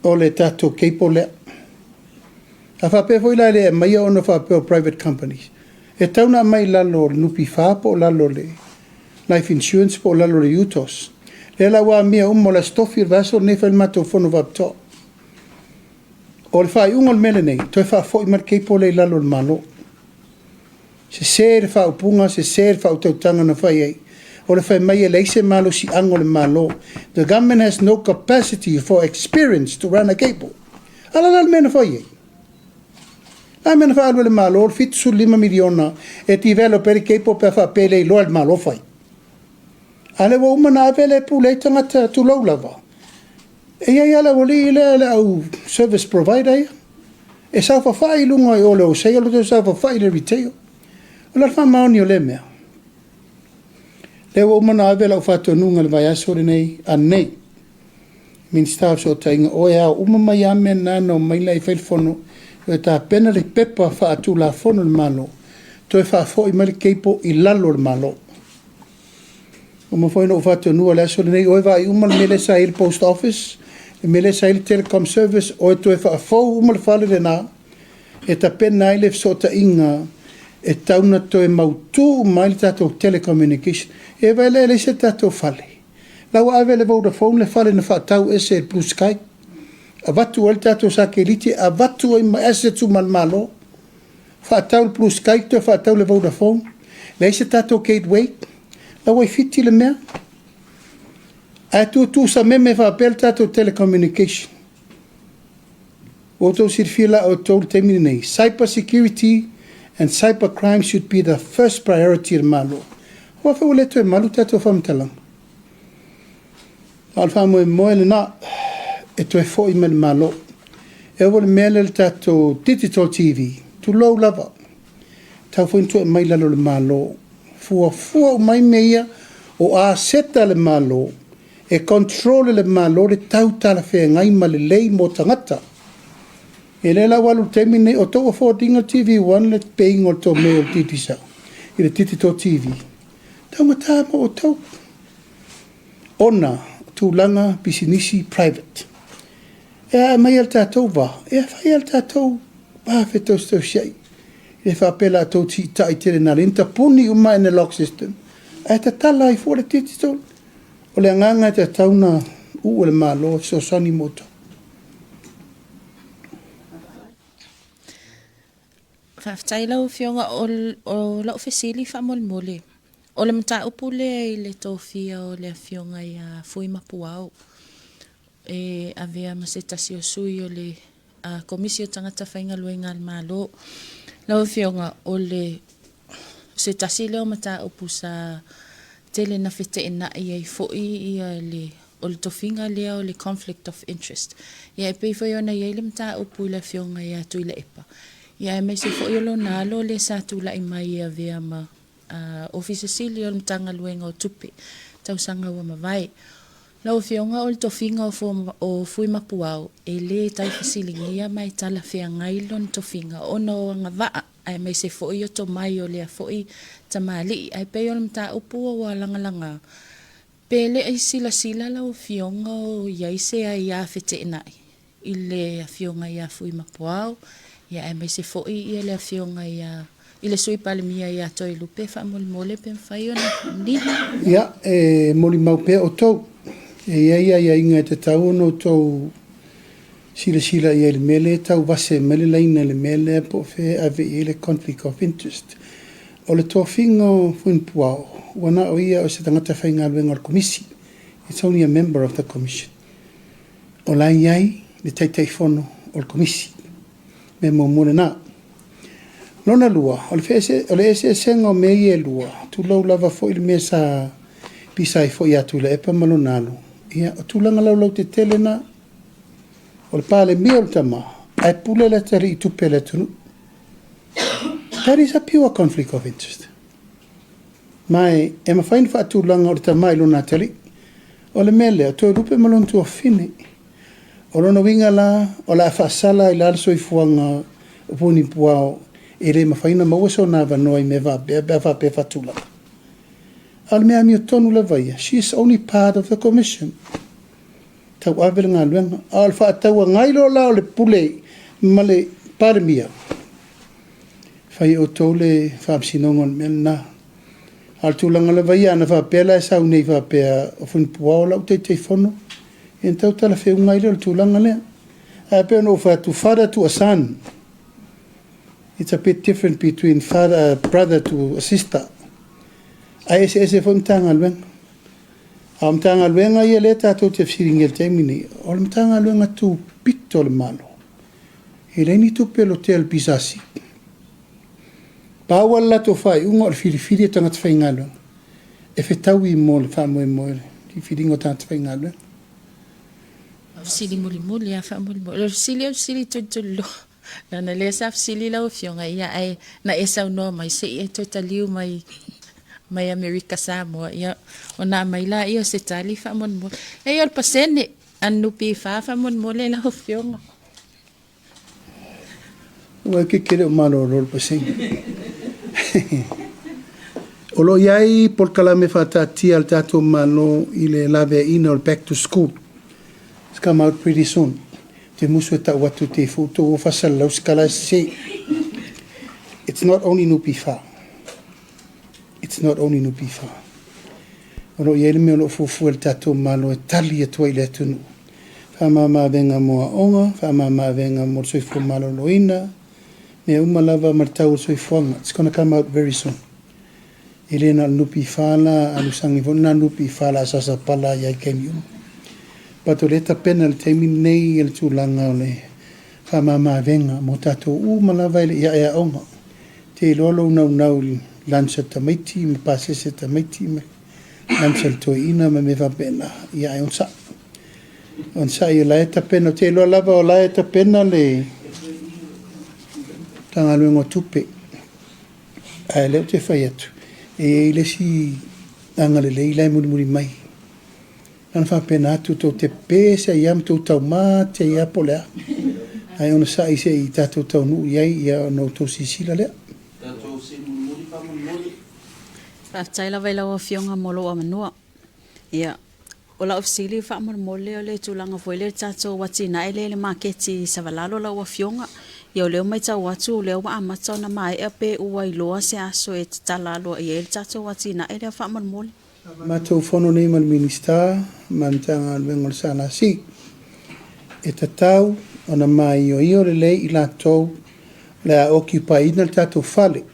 O le tato keipo lea. A whape foi la le mai o na whape o private companies. E tauna mai lalo nupi wha po lalo le life insurance po lalo le Utos. Le la wa mea la stofi vaso ne fa mato fono vapto. O le fai ungol mele nei, toi fa foi mar keipo le lalo le malo. Se ser fa upunga, se ser fa utautanga na fai ei. O le fai mai e leise malo si angol le malo. The government has no capacity for experience to run a cable. Ala la mena fai ei. A mena fa alwe le malo, o fitu su 5 miliona e ti velo per i cable per fa pele i lo al malo fai. Ale wa umana avele pule tangata tu lau lava. E ia ala wali ile au service provider ia. E sa fa fai lunga i ole o sei o lo sa fa fai le retail. O la fa maoni o le mea. Le wa umana avele au fato nunga le vai aso le nei a nei. Min staff so tainga o ea umama i ame nano mai lai whailfono e ta pena le pepa fa atu la fono le malo. To e fa fo i mali keipo i lalo le malo. O ma foi no fato nua le aso le nei o e vai umal mele sa il post office, mele sa il telecom service o e to e fa fo umal fale le na e ta pena ile sota inga e tauna to e mautu mai tato telecommunication e vai le se tato fale. La wa ave le Vodafone le fale na fa tau ese il plus sky. A vatu el tato sa ke liti a vatu e ma ese tu mal malo whaatau le Blue Sky te whaatau le Vodafone. Le se tato gateway. La wai fiti le mea. Ai tu sa meme whaapel tato telecommunication. O tau sirfila o tau temini nei. Cyber security and cyber crime should be the first priority in malo. Hoa whau leto e malu tato whamtalang. Alfa mo e moele na e to e fo i mele malo. E wole mele le tato digital TV. Tu low lava. Tau fo into e mai lalo le malo. Fua mai meia o a seta le malo. E controle le malo le tau tala whea ngai ma le lei mo tangata. E le la walu temine o tau a fōtinga TV1 le paying o tau mea o titisa. I le digital TV. Tau mata mo o tau. Ona, tūlanga, bisinisi, private. E a mai al tātou wā. E a whai al tātou wā whetau stau siai. E whapela tau ti tai tere nā rinta puni uma in the lock system. E ta tala i fōre digital. O le anganga te tauna u le malo so sani moto.
Whaftai lau fionga o lau fesili whamolmole. O le mta upule i le tōwhia o le fionga i a fui mapu au. E avea masetasi o sui o le komisi o tangata whainga luenga al malo. Lau fionga o le setasi leo mta upu sa tele na fete ina i ai foi i le o le tofinga lea o le conflict of interest. Ia e pei foi ona i le mta upu le fionga i a tui le epa. Ia e mei se foi o lo nalo le sa tula i mai i a vea ma ofisa sili o le mtanga luenga o tupe. Tausanga ua mawai. Lau fionga o le tofinga o fui mapu au e le tai fasilingia mai tala fea ngailo ni tofinga o no anga vaa. Ai mei se foi o to mai o lea foi tamali. Ai pei o le mta upu o langa. Pele ai sila lau fionga o iaise a ia fete inai. I le fionga ia fui mapu au. Ia ai mei se foi i le fionga ia i le sui PALEMIA ia toi lupe wha mole pe mwhai o ni.
Ia, moli mau pe o tau. Ia inga te tau no tau sila ia le mele tau vase mele laina le mele po fe ave i le conflict of interest. O le tofinga o fuinpuao. Wana o ia o se tangata whainga luenga o komisi. It's only a member of the commission. O la iai le taitai fono o komisi. Me mo mole na. Lona lua, o le ese senga o mei e lua. Tu lau lava fo il mesa pisai fo ia tu le epa malonalu. Ia, o tūlanga lau te tele na, o le PALEMIA o le tama, ai pule le tari i tupe le tunu. That is a pure conflict of interest. Mai, e mawhaini wha tūlanga o le tama i lona tari, o le mele, o tō rupe malon tu o fine, o lona winga la, o la whaasala i la also i fuanga o puni puao, e re mawhaina mauaso na vanoi me va bea tūlanga. Al mea mi o tonu la vaia. She is only part of the commission. Tau awele ngā luenga. Al wha ataua ngailo la o le pule ma le PALEMIA. Whai o tau le whaapsinongon mea na. Al tūlanga la vaia ana whaapela e sau nei whaapea o whunpua o lau te fono. En tau tala wheu ngailo le tūlanga lea. A peo no whaatu father to a son. It's a bit different between brother to a sister. Ai ese foi mtanga luenga. A mtanga luenga ia le tātou te fsiringel temini. O le mtanga luenga tu pito le malo. E leini tu pelo te alpisasi. Pāua lato whai unga o le whiriwhiri e tangata whainga luenga. E whetau i mo le whamoe moere. Ti whiringo tangata whainga luenga.
Sili muli a whamuli. Le sili tutulu. Nana le sa sili lau fionga ia ai na esau no mai se e totaliu mai Amerika Samoa ia ona mai la ia se tali fa mon e ol pasene anu pi fa mon mole la fionga
Wa ke kere mano rol pasene Olo iai por kalame fa tati al tato mano ile lave ina or back to school it's come out pretty soon te musu e tau watu te futo o fasal lau skala se it's not only nupi fa It's not only no bifa. Ono iele me ono fufu el tato malo e tali e tua ile tunu. Whamama venga moa onga, whamama venga mo soifu malo loina, Me uma lava martau soifuanga. It's going to come out very soon. Ele na nupi fala, alusangi fo na nupi fala sasa pala ya kemiu. Pato leta pena le teimi nei el tulanga ole whamama venga mo tato malava ele ia onga. Te lolo nau lansa tamaiti, me pasese tamaiti, me lansa toina me vapena ia onsa. Onsa ia laeta pena, te lo lava o laeta pena le tangaluengo tupe. Ai leo te whai atu. E ile si angale le ilai muri mai. Ana whapena atu tau te pēsa iam tau tau mā te ia polea. Ai ona sa ise i tātou tau nuu iai ia no tau sisila lea.
Tātou se muri pa muri.
Whaftaila vai lau awhionga molo a manua. Ia, o lau fisili wha mole o le tūlanga foile tātou wati na ele le maketi sa valalo lau awhionga. Ia o leo mai tau watu o leo wa amatau na mai ea pe ua iloa se aso e talalo i ele tātou wati na ele wha mole.
Mātou whono nei mal minista, mantanga luengo sana si. E tatau, ona mai o io le lei i lātou, le a occupy ina le tātou whale.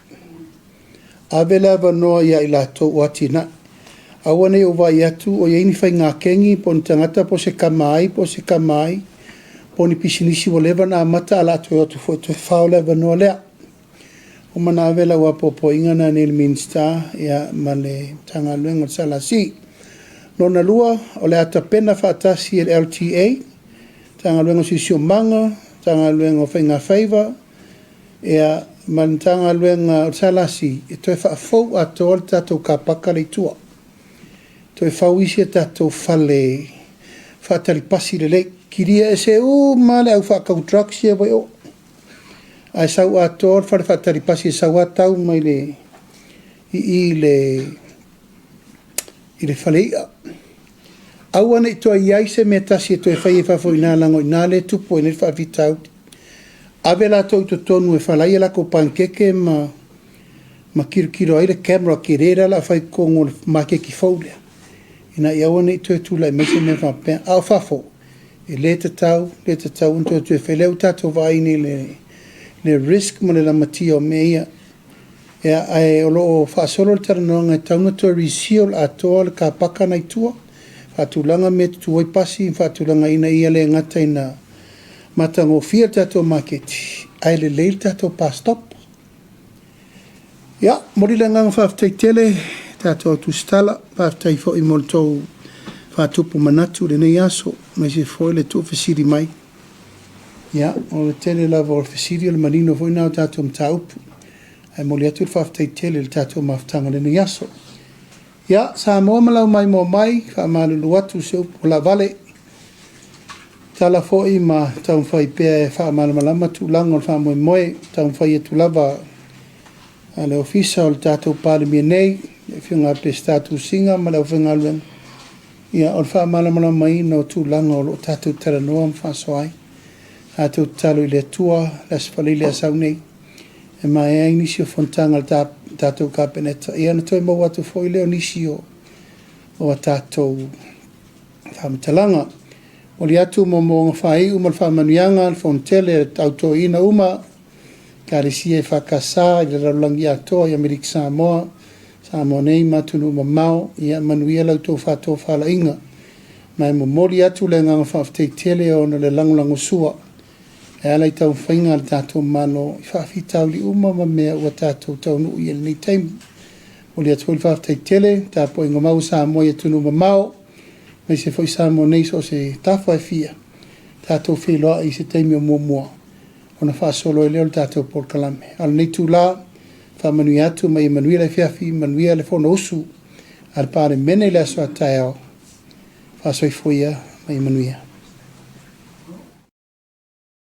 Awe lava noa ia i lātou wati na. Awane o vai atu o iaini whai ngā kengi, po ni tangata po se kamai, po ni pisinisi o lewa na mata ala atu atu fo te whao lewa noa lea. O mana avela wapopo ingana ni minsta ia male tanga luenga sala si. Nona lua o le ata pena whaatasi el LTA, tanga luenga si siomanga, tanga luenga whainga whaiva, ia man tanga luenga sala si, e toi whaafou ato o le tatou ka pakare tua. Toi whauisi e tatou whale, whaatari pasi le lei, kiria e se male au whaakau trucks ia vai o. Ai sau ator fare fatari pasi sau atau mai le le falea. Au ana to ai se metasi to fai fa foi na lango na le tu po ne fa vitau. Avela to tonu e falai la ko pankeke ma kirkiro ai le camera kirera la fai con ma ke ki folia. Ina ia ona to tu la me se me fa pen au fa fo. E le tau unto to feleu tato vai ni le risk mo le la matia o meia. Ea ai o loo whaasolo taranonga tauna to risiol a toa le ka paka nei tua. Whaatulanga me tuoi pasi, whaatulanga ina ia le ngata ina matango fia tato maketi. Ai le leil tato pa stop. Ia, mori le ngang whaaftei tele, tato tusitala, whaaftei fo i moltou whaatupu manatu le nei aso, mai se foi le tu fasiri mai. Ia, o le tele lava o le fasiri o le marino foi nao tato mtaupu. Ai moli atu whaaftei tele le tato maftanga le nei aso. Ia, Samoa malau mai mo mai, whaamalulu atu se upo la vale. Tala foi ma tau whai pēa e whaamalamalama tu lango le whaamoe moe, tau whai e tu lava a le ofisa o le tato PALEMIA nei, e whiunga pe statu singa ma lau whenga luenga. Ia, o le whaamalamalama ino tu lango o lo tato taranoa mwhasoai. A tu talo i le tua, las falile a sau nei. E mai e nisi o fontanga le tatou kapeneta. Ia na toi mau atu foi leo nisi o a tatou whamatalanga. O li atu mo nga whai uma le whamanuianga, le fontele, auto ina uma, karisia e whakasa, i le raulangi atoa, i Amerika Samoa, Samoa nei matunu mamau, ia manuia lau tō whātō whala inga. Mai mo mori atu le nganga whaaftei tele o na le langulango sua. E alai tau whainga le tātou mano, i whaafi tau li uma ma mea ua tātou tau nuu i nei taimu. O li atu le whaaftei tele, tāpo inga mau Samoa i atunu mamau, mai se foi Samoa nei so se tawha e fia. Tātou wheloa i se taimi o mua. Ona whaasolo e leo le tātou Port Kalame. Ala nei tū la, whamanui atu mai manuia le whiawhi, manuia le whono usu, ar pare mene le aso a tai au. Whaasoi foia mai manuia.